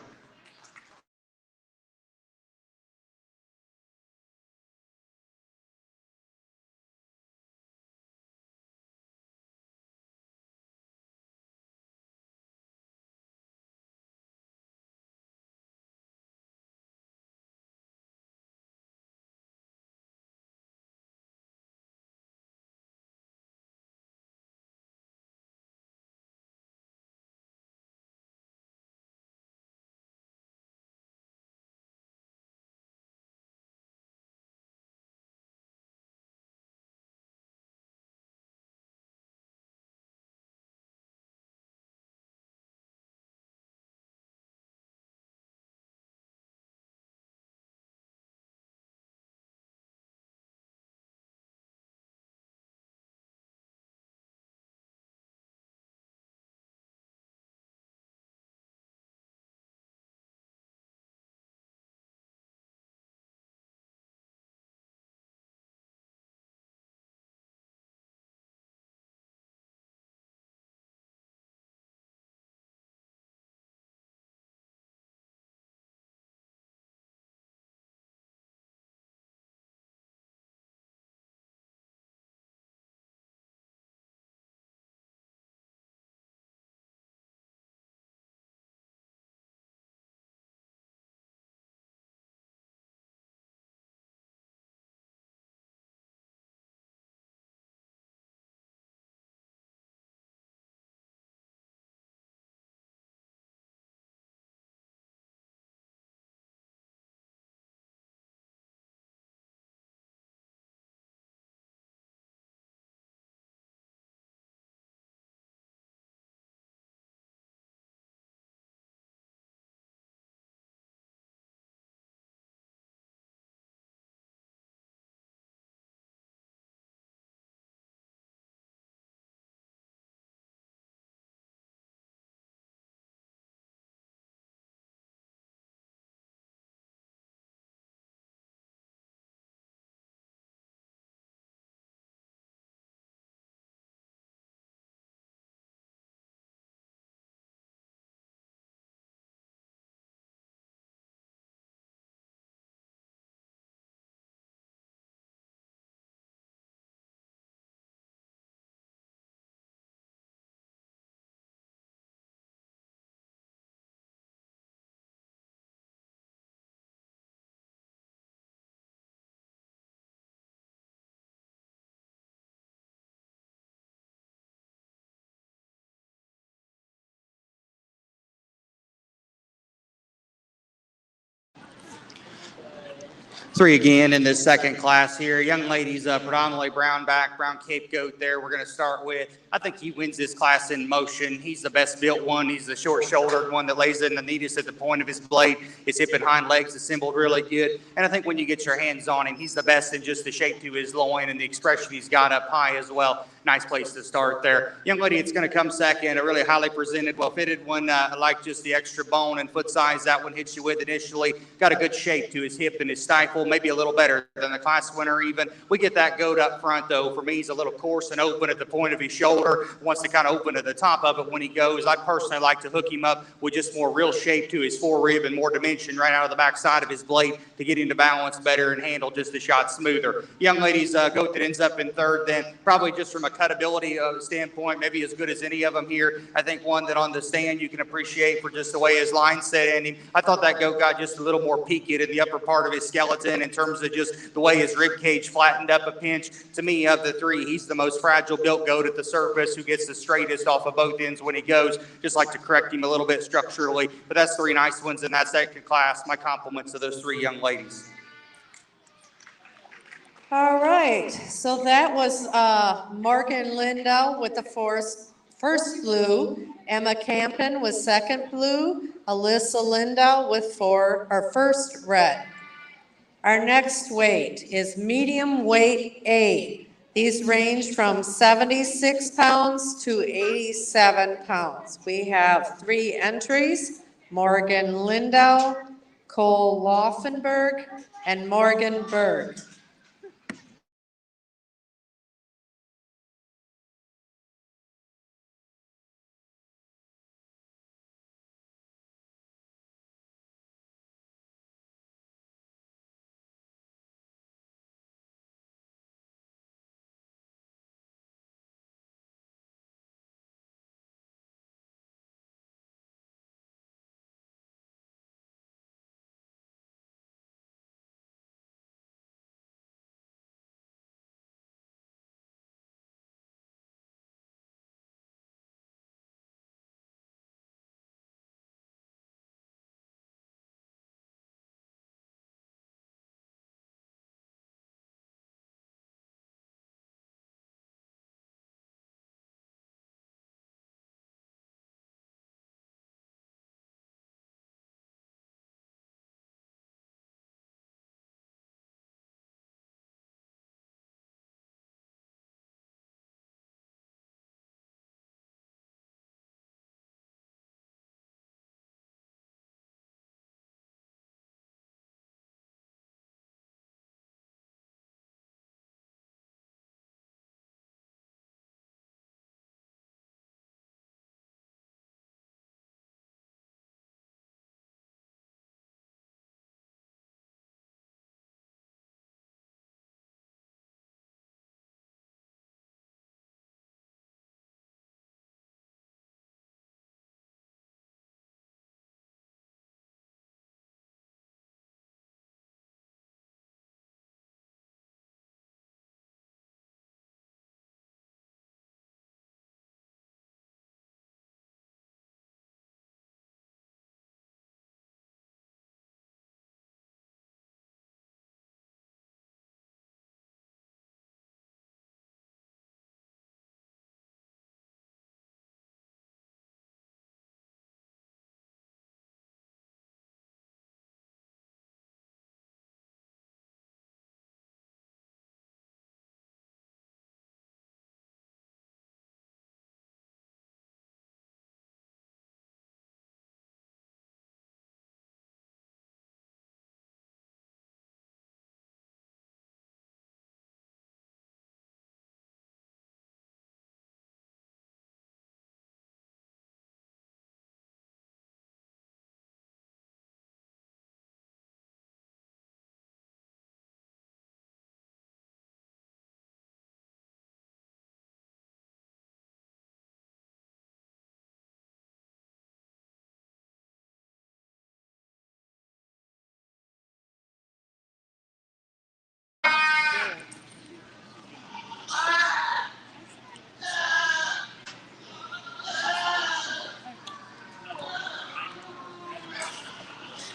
Three again in this second class here. Young ladies, predominantly brown back, brown Cape goat there. We're going to start with, I think he wins this class in motion. He's the best built one. He's the short shouldered one that lays in the neatest at the point of his blade. His hip and hind legs assembled really good. And I think when you get your hands on him, he's the best in just the shape to his loin and the expression he's got up high as well. Nice place to start there. Young lady, it's going to come second, a really highly presented, well-fitted one. I like just the extra bone and foot size that one hits you with initially. Got a good shape to his hip and his stifle, maybe a little better than the class winner even. We get that goat up front, though. For me, he's a little coarse and open at the point of his shoulder. Wants to kind of open at the top of it when he goes. I personally like to hook him up with just more real shape to his forerib and more dimension right out of the backside of his blade to get him to balance better and handle just a shot smoother. Young lady's goat that ends up in third, then probably just from a cutability standpoint, maybe as good as any of them here. I think one that on the stand you can appreciate for just the way his line set in him. I thought that goat got just a little more peaked in the upper part of his skeleton in terms of just the way his rib cage flattened up a pinch. To me, of the three, he's the most fragile built goat at the surface who gets the straightest off of both ends when he goes. Just like to correct him a little bit structurally. But that's three nice ones in that second class. My compliments to those three young ladies. All right, so that was Morgan Lindell with the first blue, Emma Campen with second blue, Alyssa Lindell with first red. Our next weight is medium weight A. These range from 76 pounds to 87 pounds. We have three entries, Morgan Lindell, Cole Laufenberg, and Morgan Berg.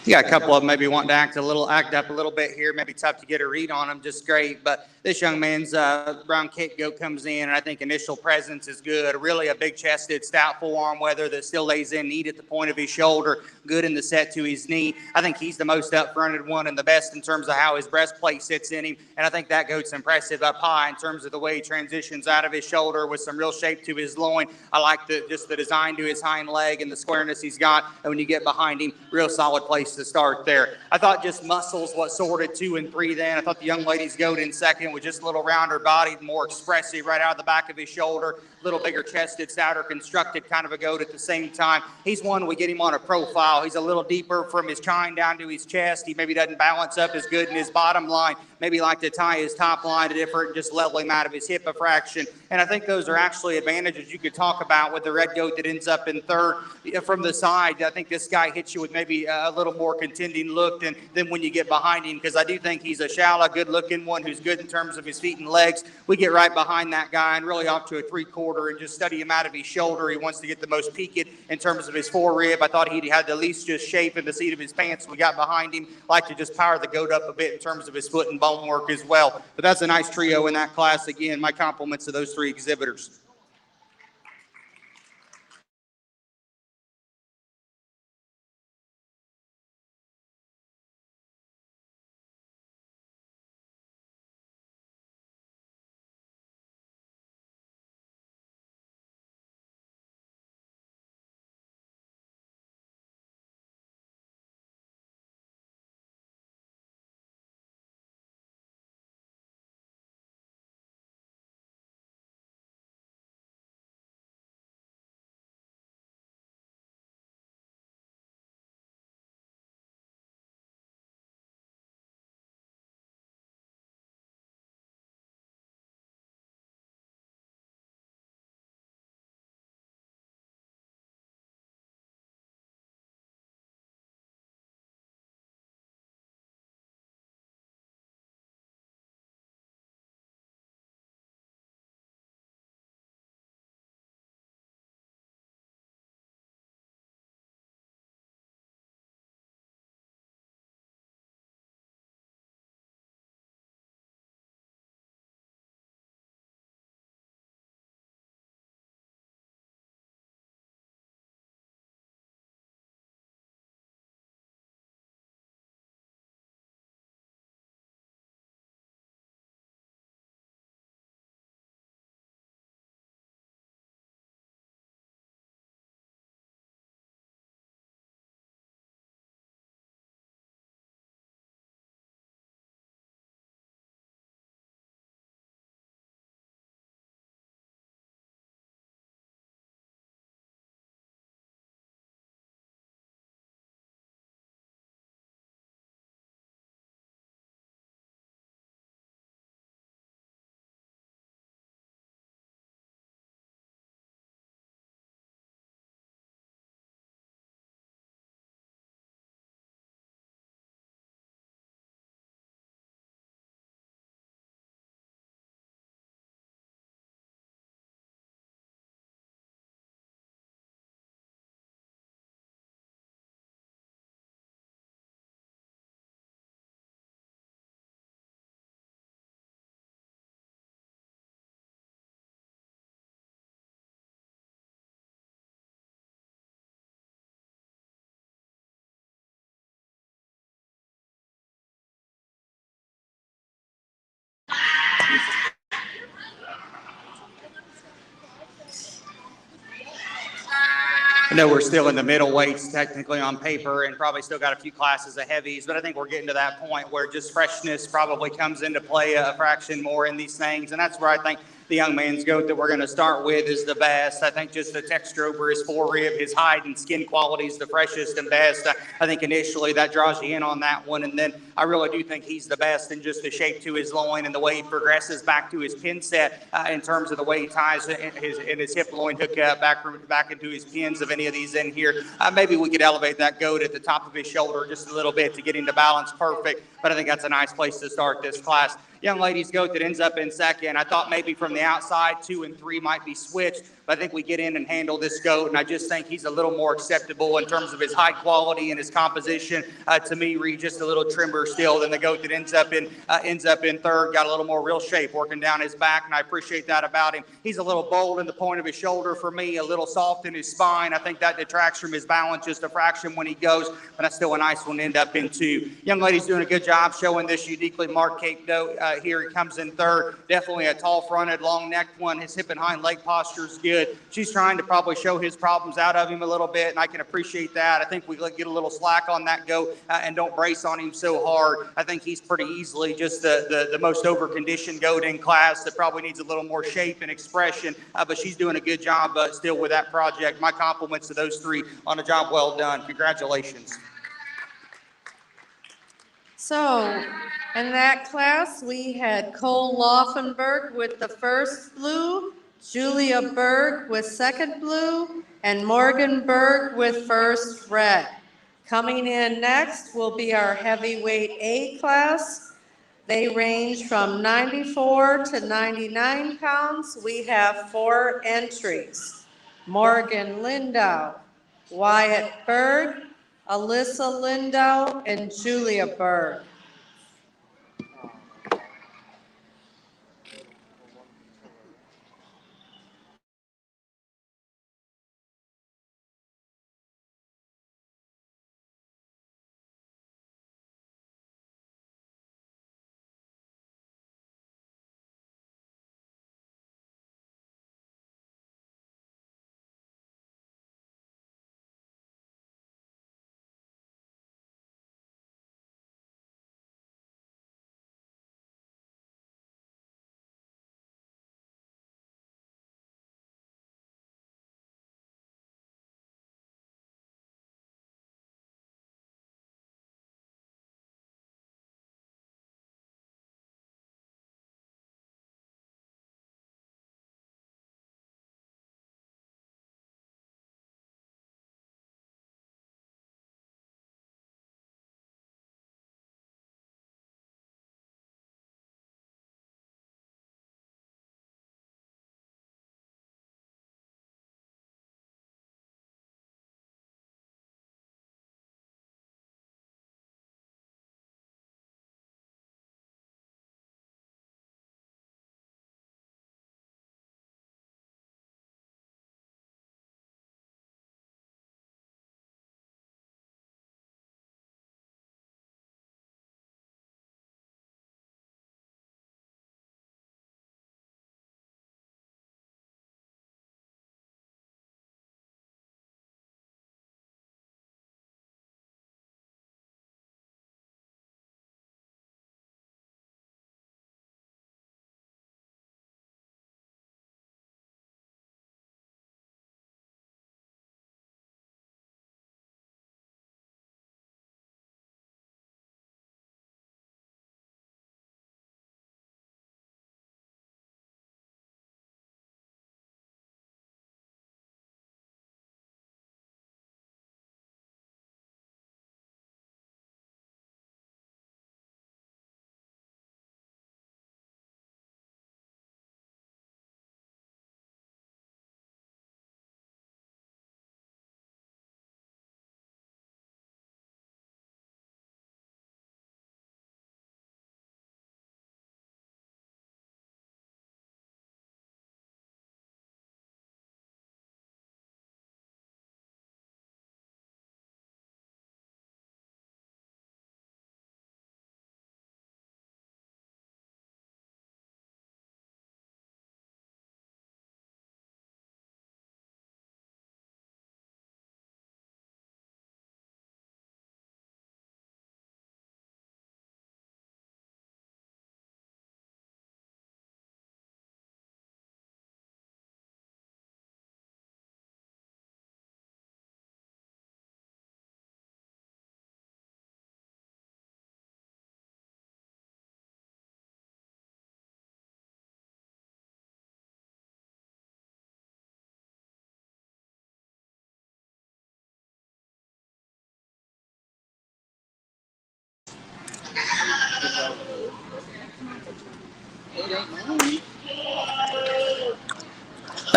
You got a couple of them maybe wanting to act up a little bit here, maybe tough to get a read on them, just great. But this young man's brown Cape goat comes in, and I think initial presence is good. Really a big-chested, stout forearm weather that still lays in neat at the point of his shoulder, good in the set to his knee. I think he's the most up-fronted one and the best in terms of how his breastplate sits in him, and I think that goat's impressive up high in terms of the way he transitions out of his shoulder with some real shape to his loin. I like just the design to his hind leg and the squareness he's got, and when you get behind him, real solid place to start there. I thought just muscles what sorted 2 and 3 then. I thought the young lady's goat in second with just a little rounder body, more expressive right out of the back of his shoulder, a little bigger chested, stouter constructed kind of a goat at the same time. He's one, we get him on a profile. He's a little deeper from his chine down to his chest. He maybe doesn't balance up as good in his bottom line. Maybe like to tie his top line to different, just level him out of his hip a fraction. And I think those are actually advantages you could talk about with the red goat that ends up in third from the side. I think this guy hits you with maybe a little more contending look than when you get behind him, because I do think he's a shallow, good-looking one who's good in terms of his feet and legs. We get right behind that guy and really off to a 3/4 and just study him out of his shoulder. He wants to get the most peaked in terms of his forerib. I thought he had the least just shape in the seat of his pants. We got behind him, like to just power the goat up a bit in terms of his foot and bone work as well. But that's a nice trio in that class. Again, my compliments to those 3 exhibitors. I know we're still in the middleweights technically on paper and probably still got a few classes of heavies, but I think we're getting to that point where just freshness probably comes into play a fraction more in these things. And that's where I think the young man's goat that we're going to start with is the best. I think just the texture over his forerib, his hide and skin quality is the freshest and best. I think initially that draws you in on that one. And then I really do think he's the best in just the shape to his loin and the way he progresses back to his pin set in terms of the way he ties his hip loin hook back into his pins of any of these in here. Maybe we could elevate that goat at the top of his shoulder just a little bit to get him to balance perfect. But I think that's a nice place to start this class. Young lady's goat that ends up in second. I thought maybe from the outside 2 and 3 might be switched, but I think we get in and handle this goat, and I just think he's a little more acceptable in terms of his high quality and his composition. To me, Reed, just a little trimmer still than the goat that ends up in third. Got a little more real shape working down his back, and I appreciate that about him. He's a little bold in the point of his shoulder for me, a little soft in his spine. I think that detracts from his balance just a fraction when he goes, but that's still a nice one to end up in two. Young lady's doing a good job showing this uniquely marked Cape goat. Here he comes in third. Definitely a tall-fronted, long-necked one. His hip and hind leg posture is good. She's trying to probably show his problems out of him a little bit, and I can appreciate that. I think we get a little slack on that goat and don't brace on him so hard. I think he's pretty easily just the most over-conditioned goat in class that probably needs a little more shape and expression, but she's doing a good job still with that project. My compliments to those three on a job well done. Congratulations. So, in that class, we had Cole Laufenberg with the first blue, Julia Berg with second blue, and Morgan Berg with first red. Coming in next will be our heavyweight A class. They range from 94 to 99 pounds. We have 4 entries: Morgan Lindau, Wyatt Berg, Alyssa Lindau, and Julia Berg.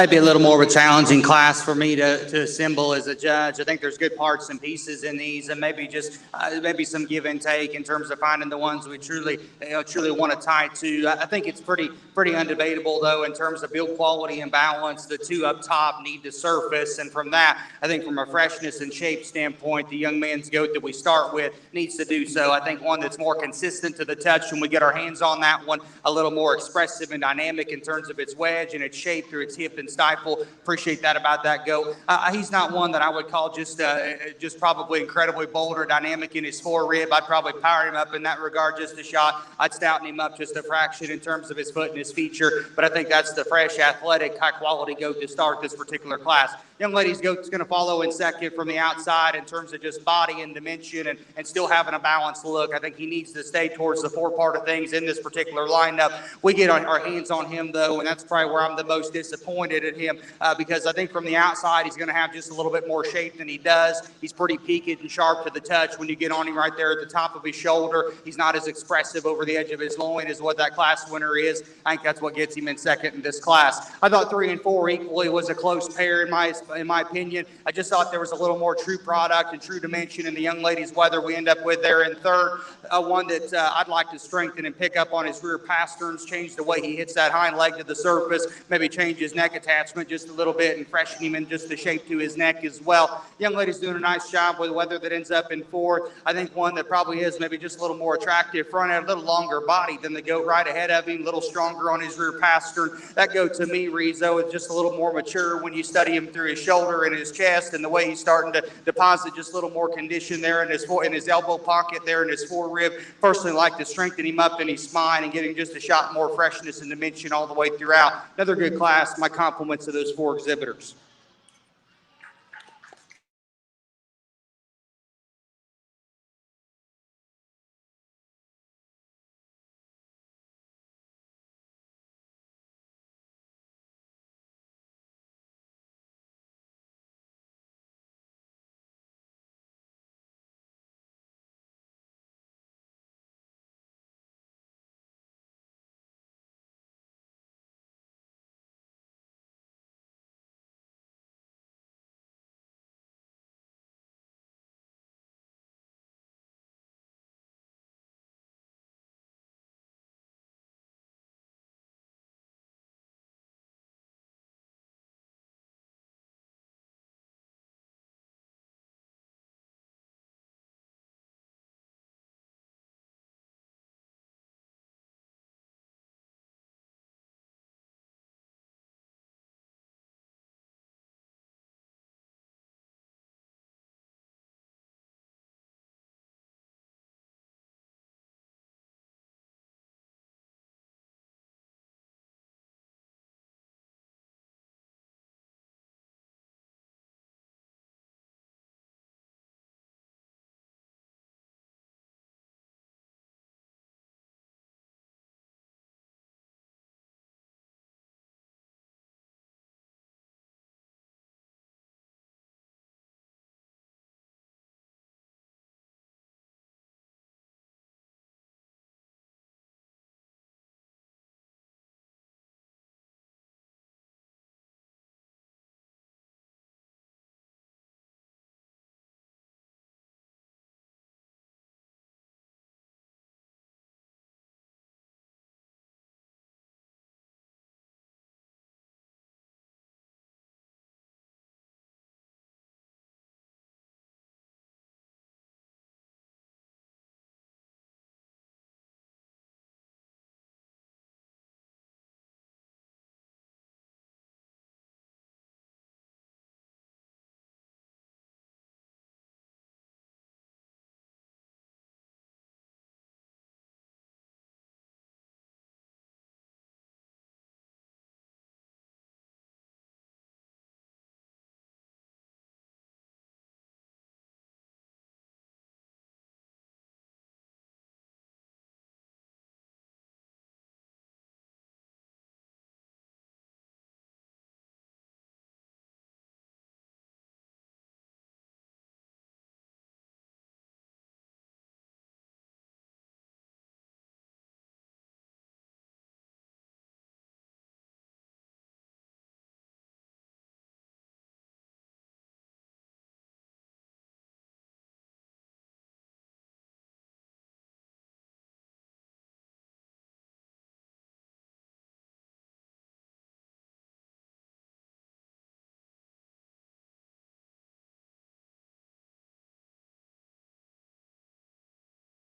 maybe a little more of a challenging class for me to assemble as a judge. I think there's good parts and pieces in these, and maybe just maybe some give and take in terms of finding the ones we truly want to tie to. I think it's pretty undebatable though in terms of build quality and balance. The two up top need to surface, and from that, I think from a freshness and shape standpoint, the young man's goat that we start with needs to do so. I think one that's more consistent to the touch when we get our hands on that one, a little more expressive and dynamic in terms of its wedge and its shape through its hip and stifle. Appreciate that about that goat. He's not one that I would call just probably incredibly bold or dynamic in his forerib. I'd probably power him up in that regard just a shot. I'd stouten him up just a fraction in terms of his foot and his feature, but I think that's the fresh, athletic, high-quality goat to start this particular class. Young lady's goat's going to follow in second from the outside in terms of just body and dimension and still having a balanced look. I think he needs to stay towards the forepart of things in this particular lineup. We get our hands on him, though, and that's probably where I'm the most disappointed at him because I think from the outside he's going to have just a little bit more shape than he does. He's pretty peaked and sharp to the touch. When you get on him right there at the top of his shoulder, he's not as expressive over the edge of his loin as what that class winner is. I think that's what gets him in second in this class. I thought 3 and 4 equally was a close pair in my opinion. I just thought there was a little more true product and true dimension in the young lady's whether we end up with there in third. One that I'd like to strengthen and pick up on his rear pasterns, change the way he hits that hind leg to the surface, maybe change his neck attachment just a little bit and freshen him in just the shape to his neck as well. Young lady's doing a nice job with whether that ends up in fourth. I think one that probably is maybe just a little more attractive front end, a little longer body than the goat right ahead of him, a little stronger on his rear pastern. That goat to me, Rizzo, is just a little more mature when you study him through his shoulder and his chest and the way he's starting to deposit just a little more condition there in his elbow pocket there in his forerib. Personally like to strengthen him up in his spine and get him just a shot more freshness and dimension all the way throughout. Another good class. My compliments to those 4 exhibitors.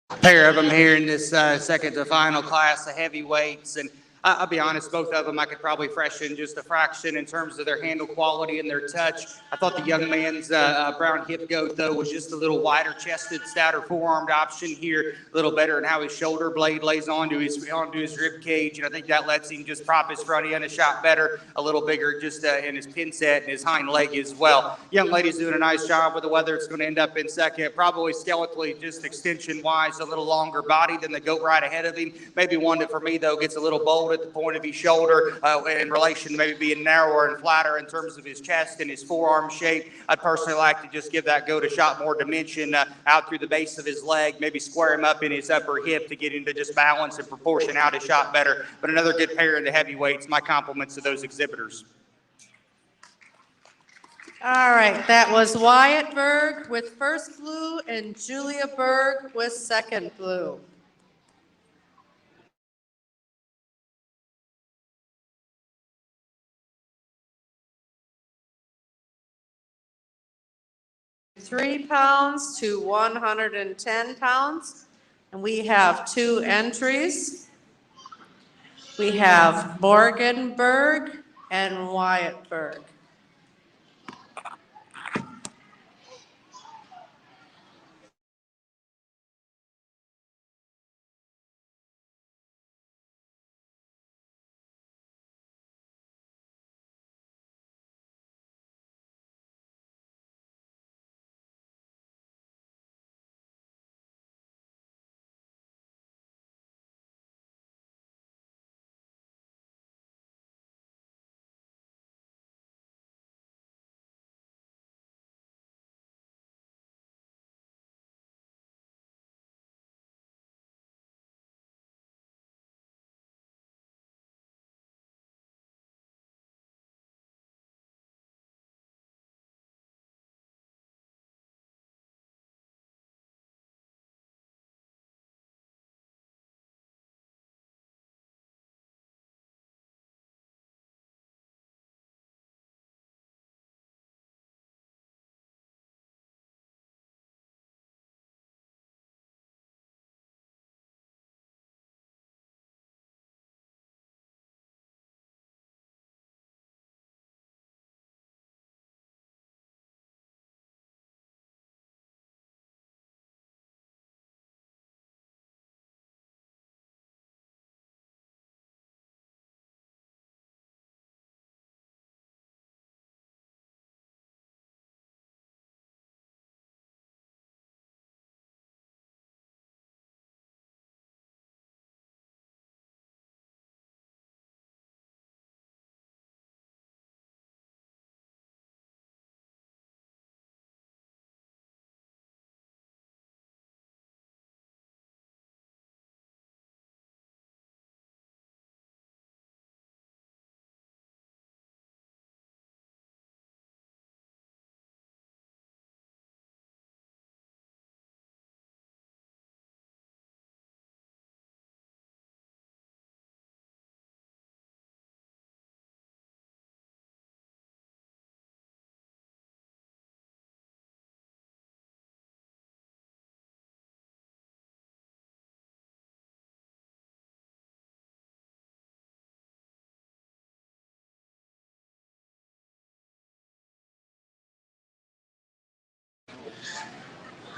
Pair of them here in this second to final class of heavyweights. And I'll be honest, both of them I could probably freshen just a fraction in terms of their handle quality and their touch. I thought the young man's brown hip goat, though, was just a little wider chested, stouter forearmed option here, a little better in how his shoulder blade lays onto his rib cage. And I think that lets him just prop his front end a shot better, a little bigger just in his pin set and his hind leg as well. Young lady's doing a nice job with it, whether it's going to end up in second, probably skeletally, just extension wise, a little longer body than the goat right ahead of him. Maybe one that for me, though, gets a little bold at the point of his shoulder in relation to maybe being narrower and flatter in terms of his chest and his forearm shape. I'd personally like to just give that goat a shot more dimension out through the base of his leg, maybe square him up in his upper hip to get him to just balance and proportion out his shot better. But another good pair in the heavyweights. My compliments to those exhibitors. All right, that was Wyatt Berg with first blue and Julia Berg with second blue. £3 to 110 pounds. And we have 2 entries. We have Morgan Berg and Wyatt Berg.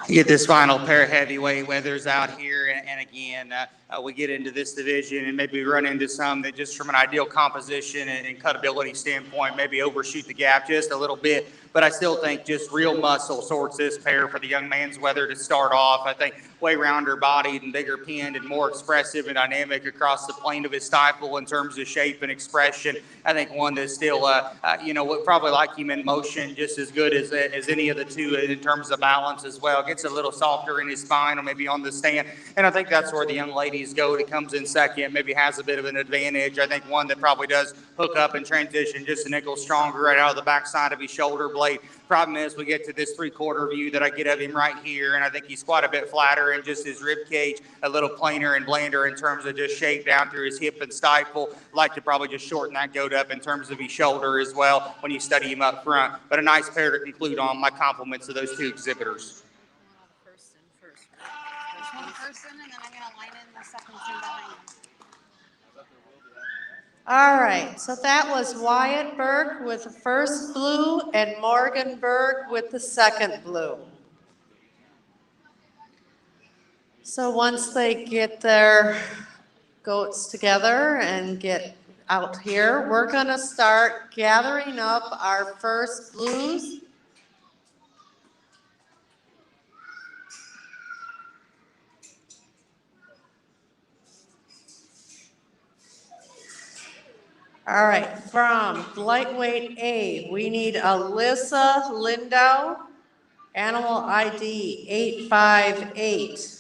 Get this final pair of heavyweight weathers out here, and again, we get into this division and maybe run into some that just from an ideal composition and cutability standpoint, maybe overshoot the gap just a little bit. But I still think just real muscle sorts this pair for the young man's weather to start off. I think way rounder bodied and bigger pinned and more expressive and dynamic across the plane of his stifle in terms of shape and expression. I think one that's still, would probably like him in motion just as good as any of the two in terms of balance as well. Gets a little softer in his spine or maybe on the stand. And I think that's where the young ladies go. That comes in second, maybe has a bit of an advantage. I think one that probably does hook up and transition just a nickel stronger right out of the backside of his shoulder blade. Problem is we get to this 3/4 view that I get of him right here, and I think he's quite a bit flatter in just his rib cage, a little plainer and blander in terms of just shape down through his hip and stifle. Like to probably just shorten that goat up in terms of his shoulder as well when you study him up front. But a nice pair to conclude on. My compliments to those two exhibitors. one person, and then I'm gonna line in the second team behind them. All right, so that was Wyatt Berg with the first blue and Morgan Berg with the second blue. So once they get their goats together and get out here, we're gonna start gathering up our first blues. All right, from lightweight A, we need Alyssa Lindau, animal ID 858.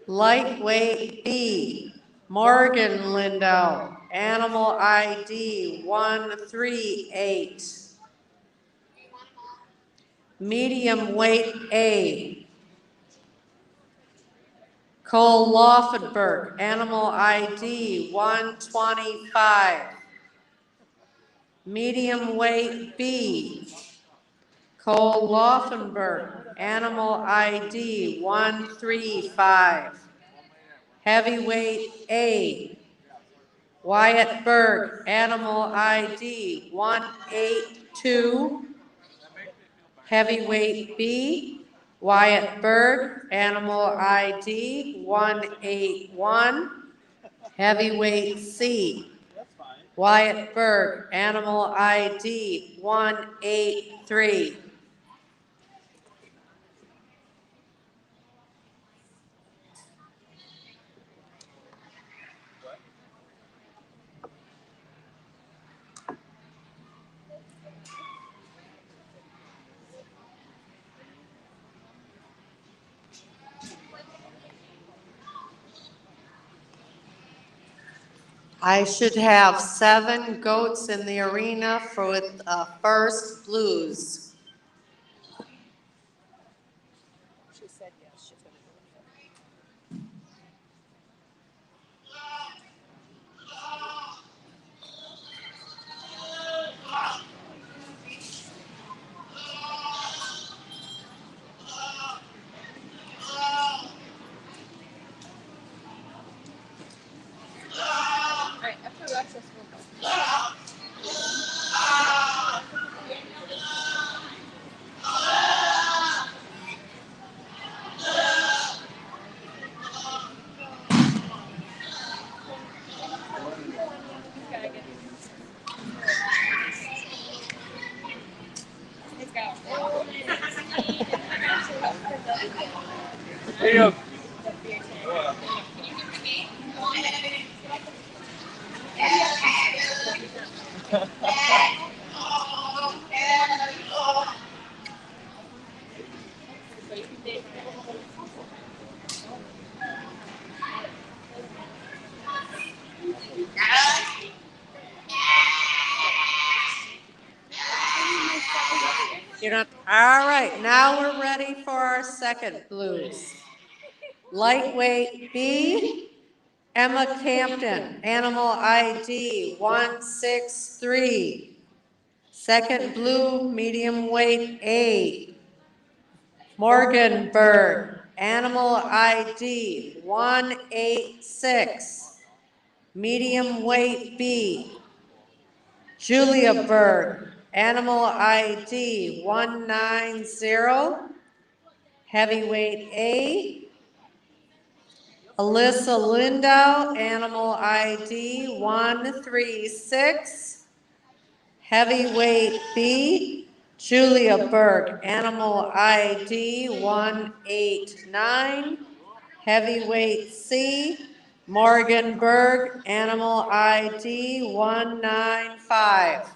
Lightweight B, Morgan Lindau, animal ID 138. Medium weight A, Cole Laufenberg, animal ID 125. Medium weight B, Cole Laufenberg, animal ID 135. Heavyweight A, Wyatt Berg, animal ID 182. Heavyweight B, Wyatt Berg, animal ID 181. Heavyweight C, Wyatt Berg, animal ID 183. I should have 7 goats in the arena for with first blues. She said yes, she's gonna do it. All right, after Alexis, we'll go. Let's go. You're not, all right, now we're ready for our second blues. Lightweight B, Emma Campton, animal ID 163. Second blue, medium weight A, Morgan Berg, animal ID 186. Medium weight B, Julia Berg, animal ID 190. Heavyweight A, Alyssa Lindau, animal ID 136. Heavyweight B, Julia Berg, animal ID 189. Heavyweight C, Morgan Berg, animal ID 195.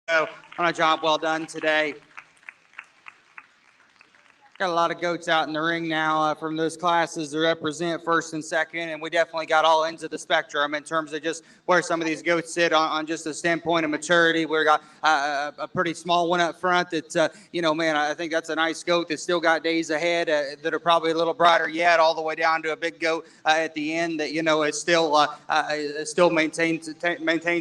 on a job well done today. Got a lot of goats out in the ring now from those classes to represent first and second, and we definitely got all ends of the spectrum in terms of just where some of these goats sit on just a standpoint of maturity. We got a pretty small one up front that, man, I think that's a nice goat that's still got days ahead that are probably a little brighter yet, all the way down to a big goat at the end that, is still maintains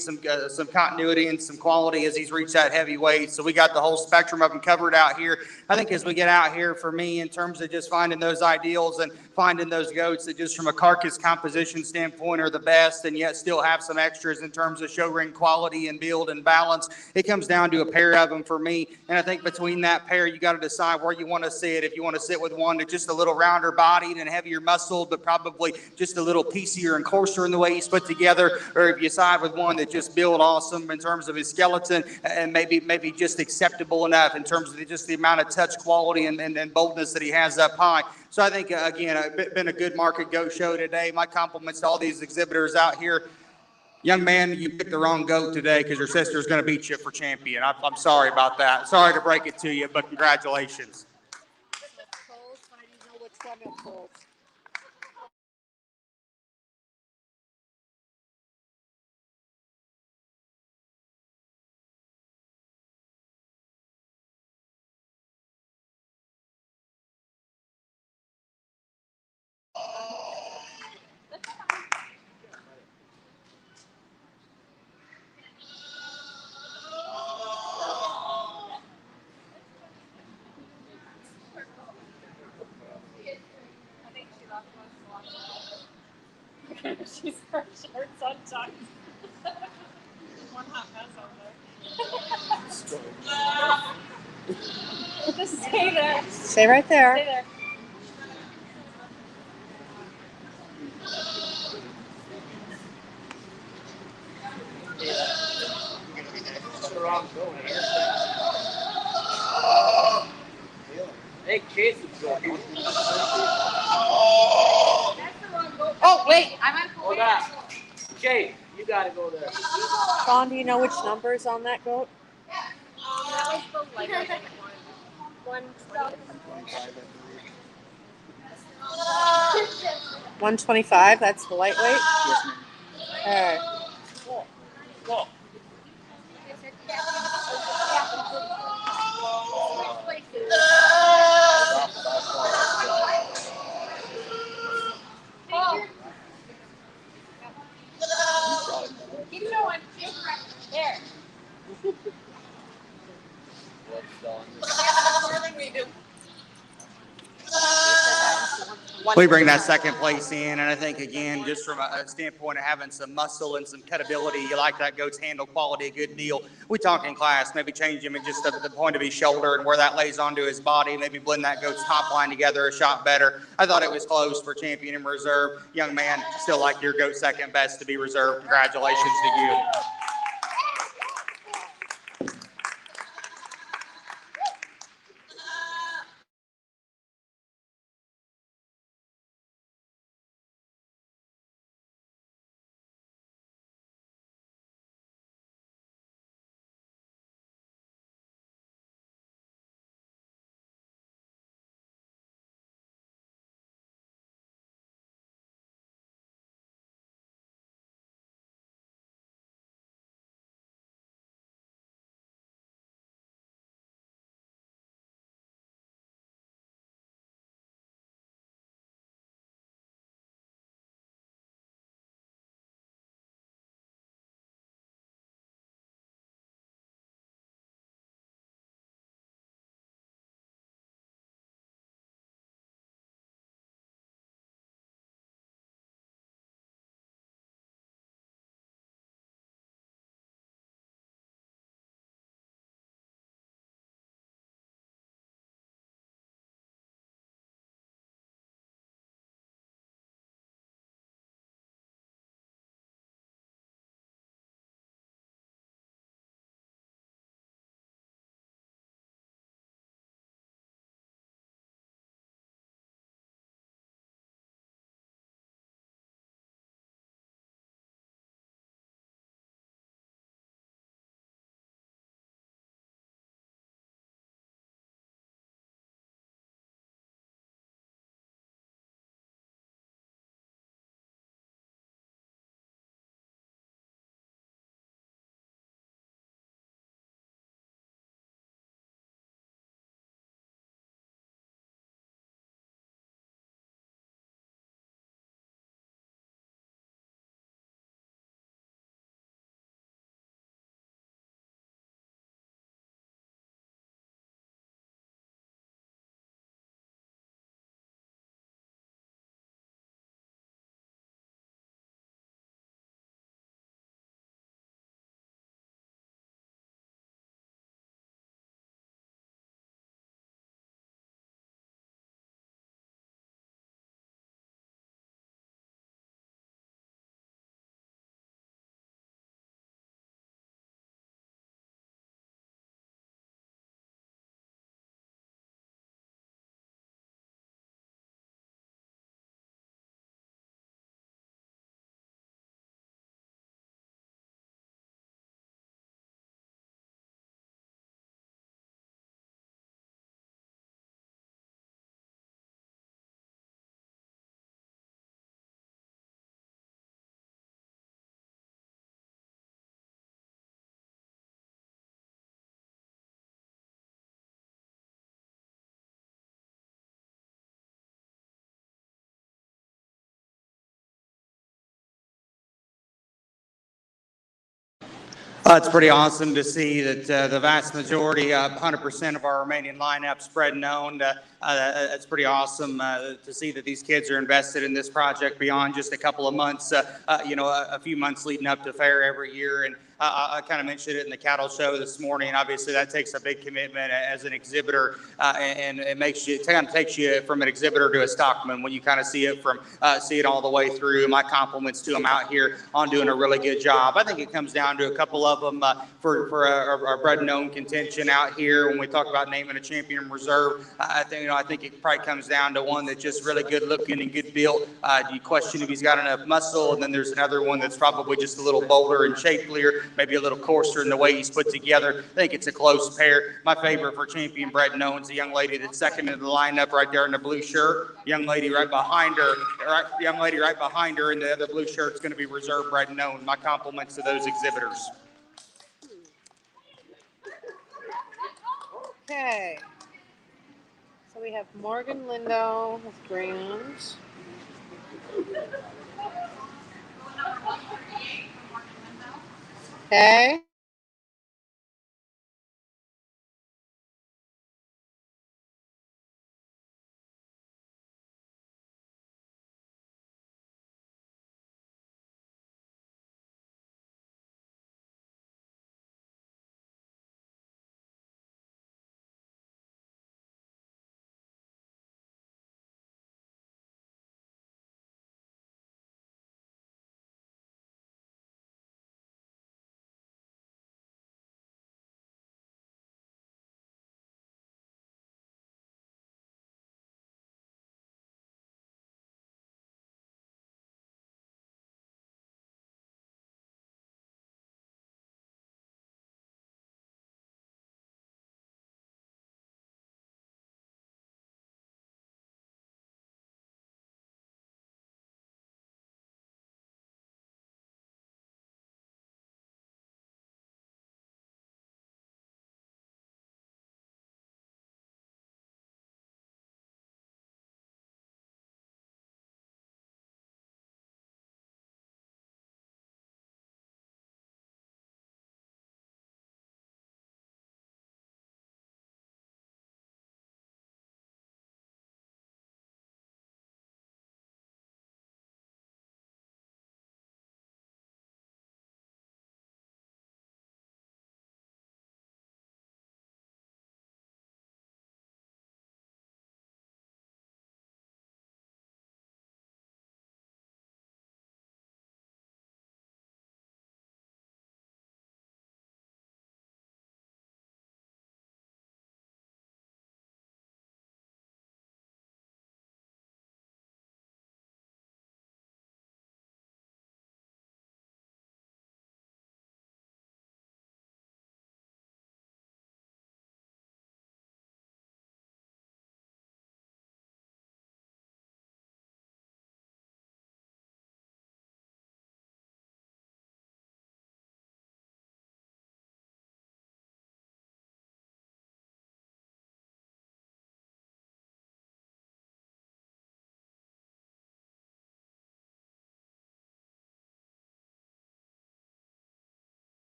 some continuity and some quality as he's reached that heavy weight. So we got the whole spectrum of them covered out here. I think as we get out here, for me, in terms of just finding those ideals and finding those goats that just from a carcass composition standpoint are the best and yet still have some extras in terms of show ring quality and build and balance, it comes down to a pair of them for me. And I think between that pair, you got to decide where you want to sit. If you want to sit with one that's just a little rounder bodied and heavier muscled, but probably just a little piecier and coarser in the way he's put together, or if you side with one that just built awesome in terms of his skeleton and maybe just acceptable enough in terms of just the amount of touch quality and boldness that he has up high. So I think, again, been a good market goat show today. My compliments to all these exhibitors out here. Young man, you picked the wrong goat today because your sister's going to beat you for champion. I'm sorry about that. Sorry to break it to you, but congratulations. She's her shirt's untucked. One hot mess over there. Just stay there. Stay right there. Stay there. Hey, Casey's going. Oh, wait. I'm on Hold on. Chase, you gotta go there. Sean, do you know which number is on that goat? That was the lightweight one. 125, that's the lightweight? Yes, ma'am. All right. Whoa. Keep going. There. More than we do. We bring that second place in, and I think, again, just from a standpoint of having some muscle and some cutability, you like that goat's handle quality a good deal. We talk in class, maybe change him at just the point of his shoulder and where that lays onto his body, maybe blend that goat's top line together a shot better. I thought it was close for champion and reserve. Young man, still like your goat second best to be reserved. Congratulations to you. It's pretty awesome to see that the vast majority, 100% of our remaining lineup spread and owned. It's pretty awesome to see that these kids are invested in this project beyond just a couple of months, a few months leading up to fair every year. And I kind of mentioned it in the cattle show this morning. Obviously, that takes a big commitment as an exhibitor, and it kind of takes you from an exhibitor to a stockman when you kind of see it all the way through. My compliments to them out here on doing a really good job. I think it comes down to a couple of them for our bred and owned contention out here. When we talk about naming a champion reserve, I think it probably comes down to one that's just really good looking and good built. You question if he's got enough muscle, and then there's another one that's probably just a little bolder and shapelier, maybe a little coarser in the way he's put together. I think it's a close pair. My favorite for champion bred and owned is the young lady that's second in the lineup right there in the blue shirt. Young lady right behind her, and the other blue shirt's going to be reserve bred and owned. My compliments to those exhibitors. Okay. So we have Morgan Lindo with Grant. Okay.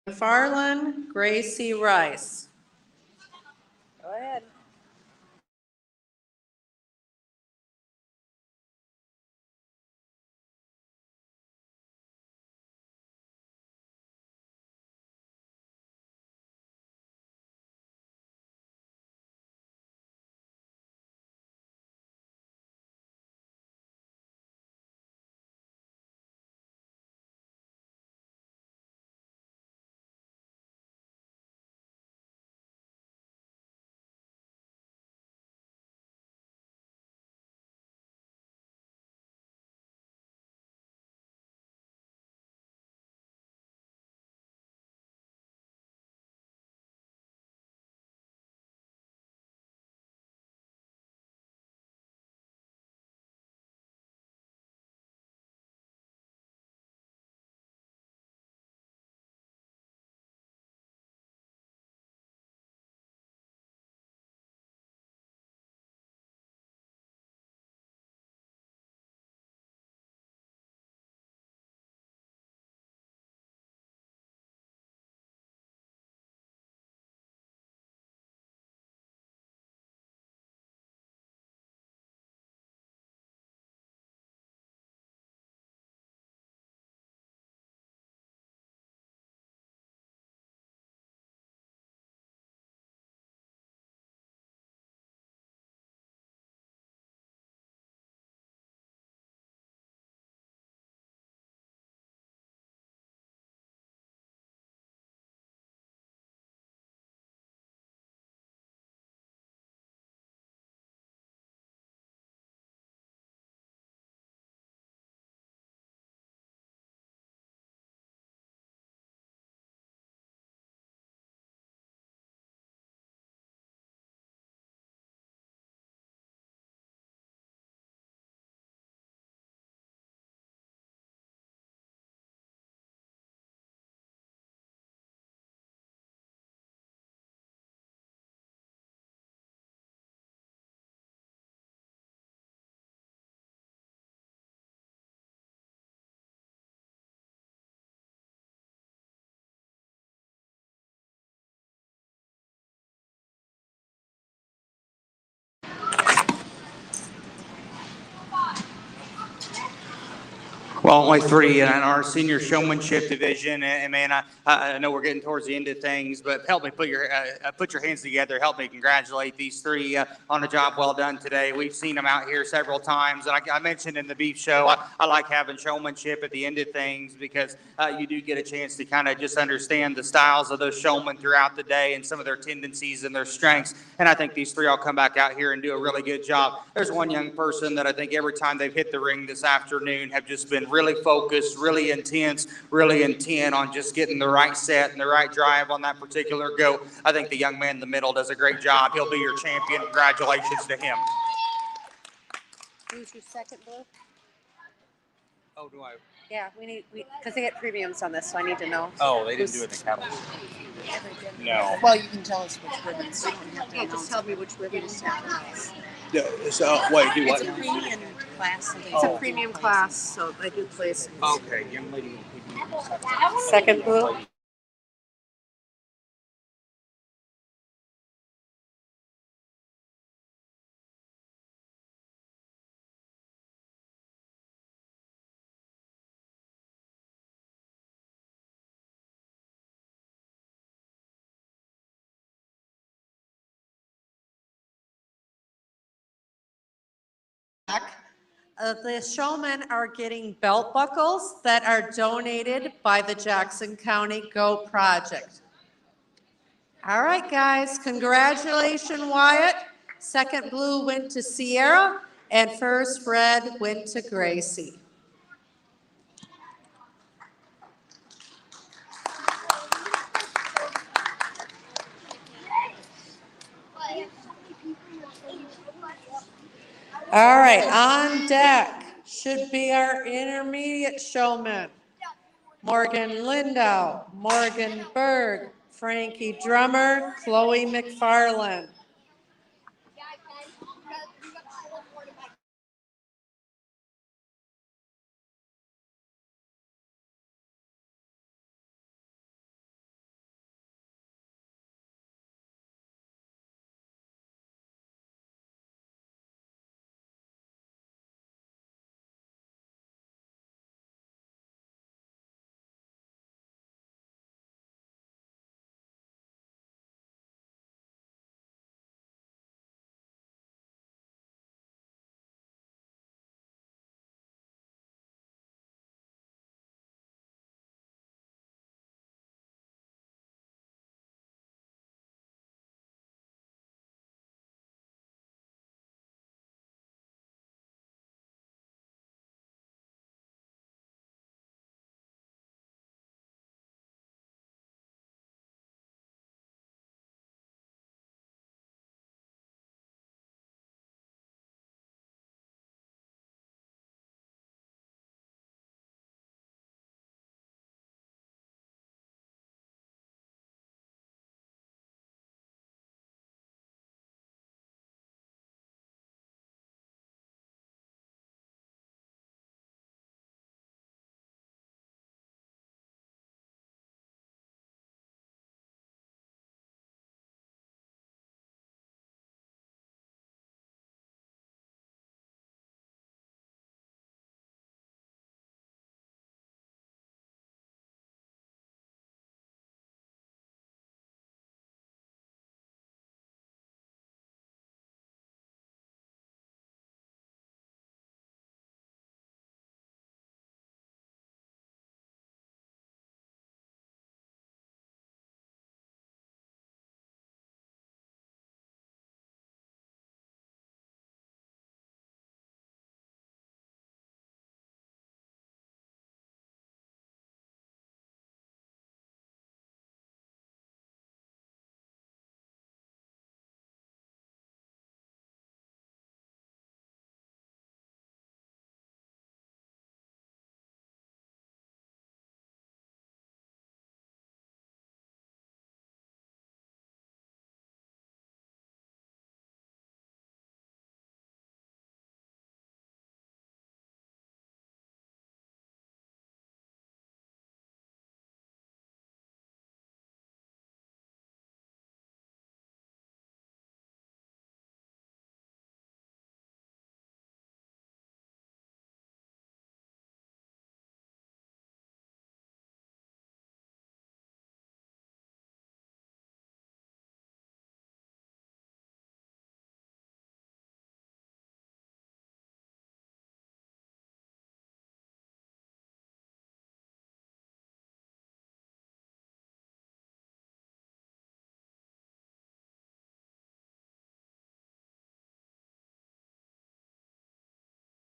McFarland, Gracie Rice. Go ahead. Well, only three in our senior showmanship division, and man, I know we're getting towards the end of things, but help me put your hands together. Help me congratulate these three on a job well done today. We've seen them out here several times, and I mentioned in the beef show, I like having showmanship at the end of things because you do get a chance to kind of just understand the styles of those showmen throughout the day and some of their tendencies and their strengths. And I think these three will come back out here and do a really good job. There's one young person that I think every time they've hit the ring this afternoon have just been really focused, really intense, really intent on just getting the right set and the right drive on that particular goat. I think the young man in the middle does a great job. He'll be your champion. Congratulations to him. Who's your second blue? Oh, do I? Yeah, because they get premiums on this, so I need to know. Oh, they didn't do it in the cattle. No. Well, you can tell us which ribbons. You don't have to Yeah, announce just tell me which ribbon is that. So, wait, do It's what? a premium class. So It's a premium class, so I do place. Okay, young lady. Second blue. The showmen are getting belt buckles that are donated by the Jackson County Goat Project. All right, guys, congratulations, Wyatt. Second blue went to Sierra, and first red went to Gracie. All right, on deck should be our intermediate showmen. Morgan Lindau, Morgan Berg, Frankie Drummer, Chloe McFarland.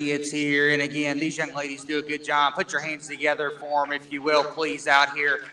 It's here. And again, these young ladies do a good job. Put your hands together for them, if you will, please, out here.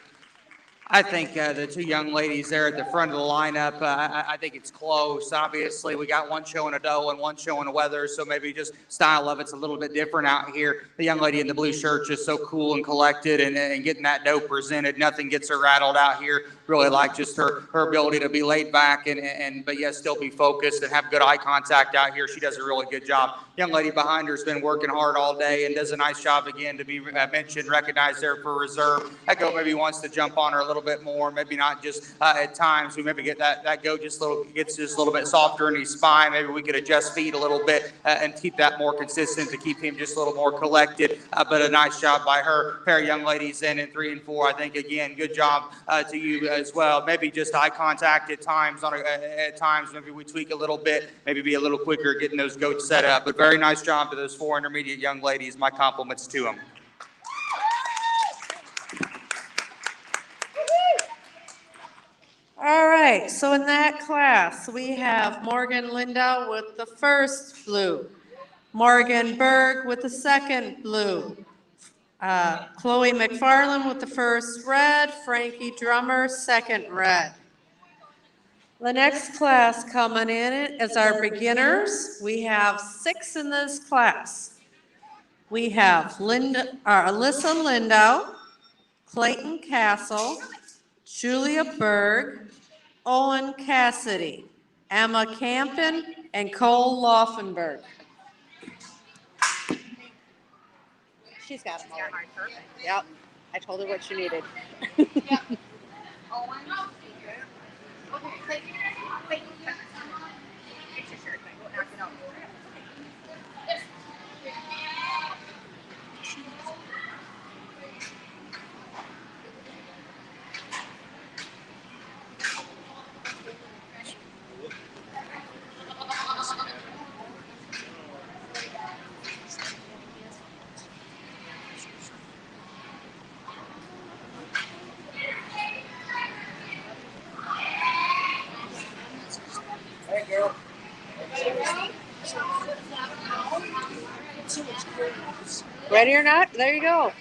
I think the two young ladies there at the front of the lineup, I think it's close. Obviously, we got one showing a doe and one showing a wether, so maybe just style of it's a little bit different out here. The young lady in the blue shirt just so cool and collected and getting that doe presented. Nothing gets her rattled out here. Really like just her ability to be laid back and but yet still be focused and have good eye contact out here. She does a really good job. Young lady behind her has been working hard all day and does a nice job again to be mentioned, recognized there for reserve. That goat maybe wants to jump on her a little bit more, maybe not just at times. We maybe get that goat gets just a little bit softer in his spine. Maybe we could adjust feet a little bit and keep that more consistent to keep him just a little more collected. But a nice job by her. Pair of young ladies in 3 and 4. I think again, good job to you as well. Maybe just eye contact at times. At times, maybe we tweak a little bit. Maybe be a little quicker getting those goats set up. But very nice job to those 4 intermediate young ladies. My compliments to them. All right, so in that class, we have Morgan Lindau with the first blue, Morgan Berg with the second blue, Chloe McFarland with the first red, Frankie Drummer, second red. The next class coming in as our beginners, we have 6 in this class. We have Alyssa Lindau, Clayton Castle, Julia Berg, Owen Cassidy, Emma Campen, and Cole Laufenberg. She's got them all. Yep. I told her what she needed. Ready or not? There you go.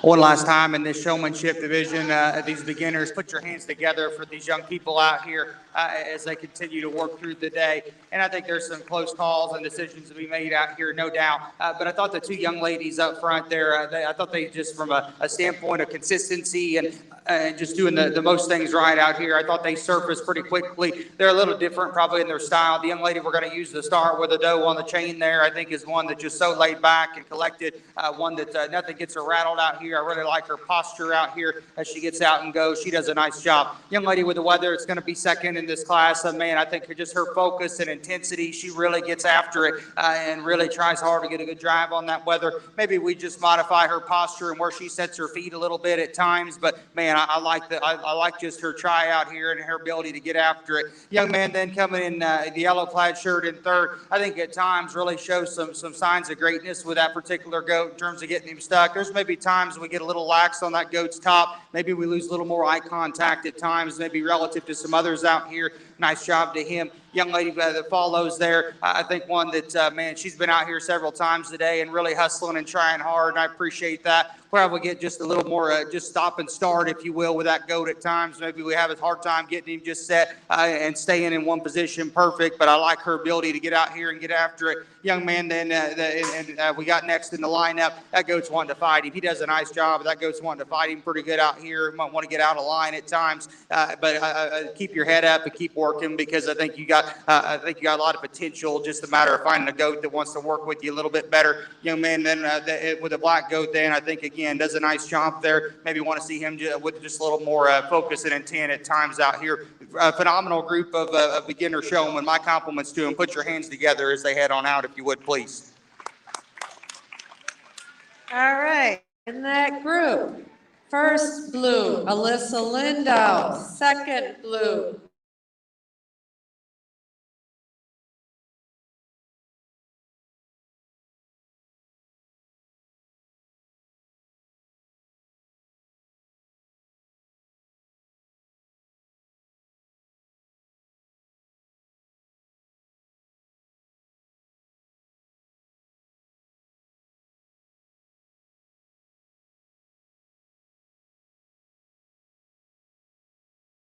One last time in this showmanship division, these beginners, put your hands together for these young people out here as they continue to work through the day. And I think there's some close calls and decisions to be made out here, no doubt. But I thought the two young ladies up front there, I thought they just from a standpoint of consistency and just doing the most things right out here, I thought they surfaced pretty quickly. They're a little different probably in their style. The young lady we're going to use to start with a doe on the chain there, I think is one that just so laid back and collected, one that nothing gets her rattled out here. I really like her posture out here as she gets out and goes. She does a nice job. Young lady with the weather, it's going to be second in this class. Man, I think just her focus and intensity, she really gets after it and really tries hard to get a good drive on that weather. Maybe we just modify her posture and where she sets her feet a little bit at times, but man, I like just her try out here and her ability to get after it. Young man then coming in the yellow plaid shirt in third, I think at times really shows some signs of greatness with that particular goat in terms of getting him stuck. There's maybe times we get a little lax on that goat's top. Maybe we lose a little more eye contact at times, maybe relative to some others out here. Nice job to him. Young lady that follows there, I think one that, man, she's been out here several times today and really hustling and trying hard, and I appreciate that. Probably get just a little more just stop and start, if you will, with that goat at times. Maybe we have a hard time getting him just set and staying in one position perfect, but I like her ability to get out here and get after it. Young man then, we got next in the lineup, that goat's wanting to fight him. He does a nice job. That goat's wanting to fight him pretty good out here. Might want to get out of line at times, but keep your head up and keep working, because I think you got a lot of potential. Just a matter of finding a goat that wants to work with you a little bit better. Young man then with a black goat then, I think again does a nice job there. Maybe want to see him with just a little more focus and intent at times out here. A phenomenal group of beginner showmen. My compliments to them. Put your hands together as they head on out, if you would, please. All right, in that group, first blue, Alyssa Lindau. Second blue,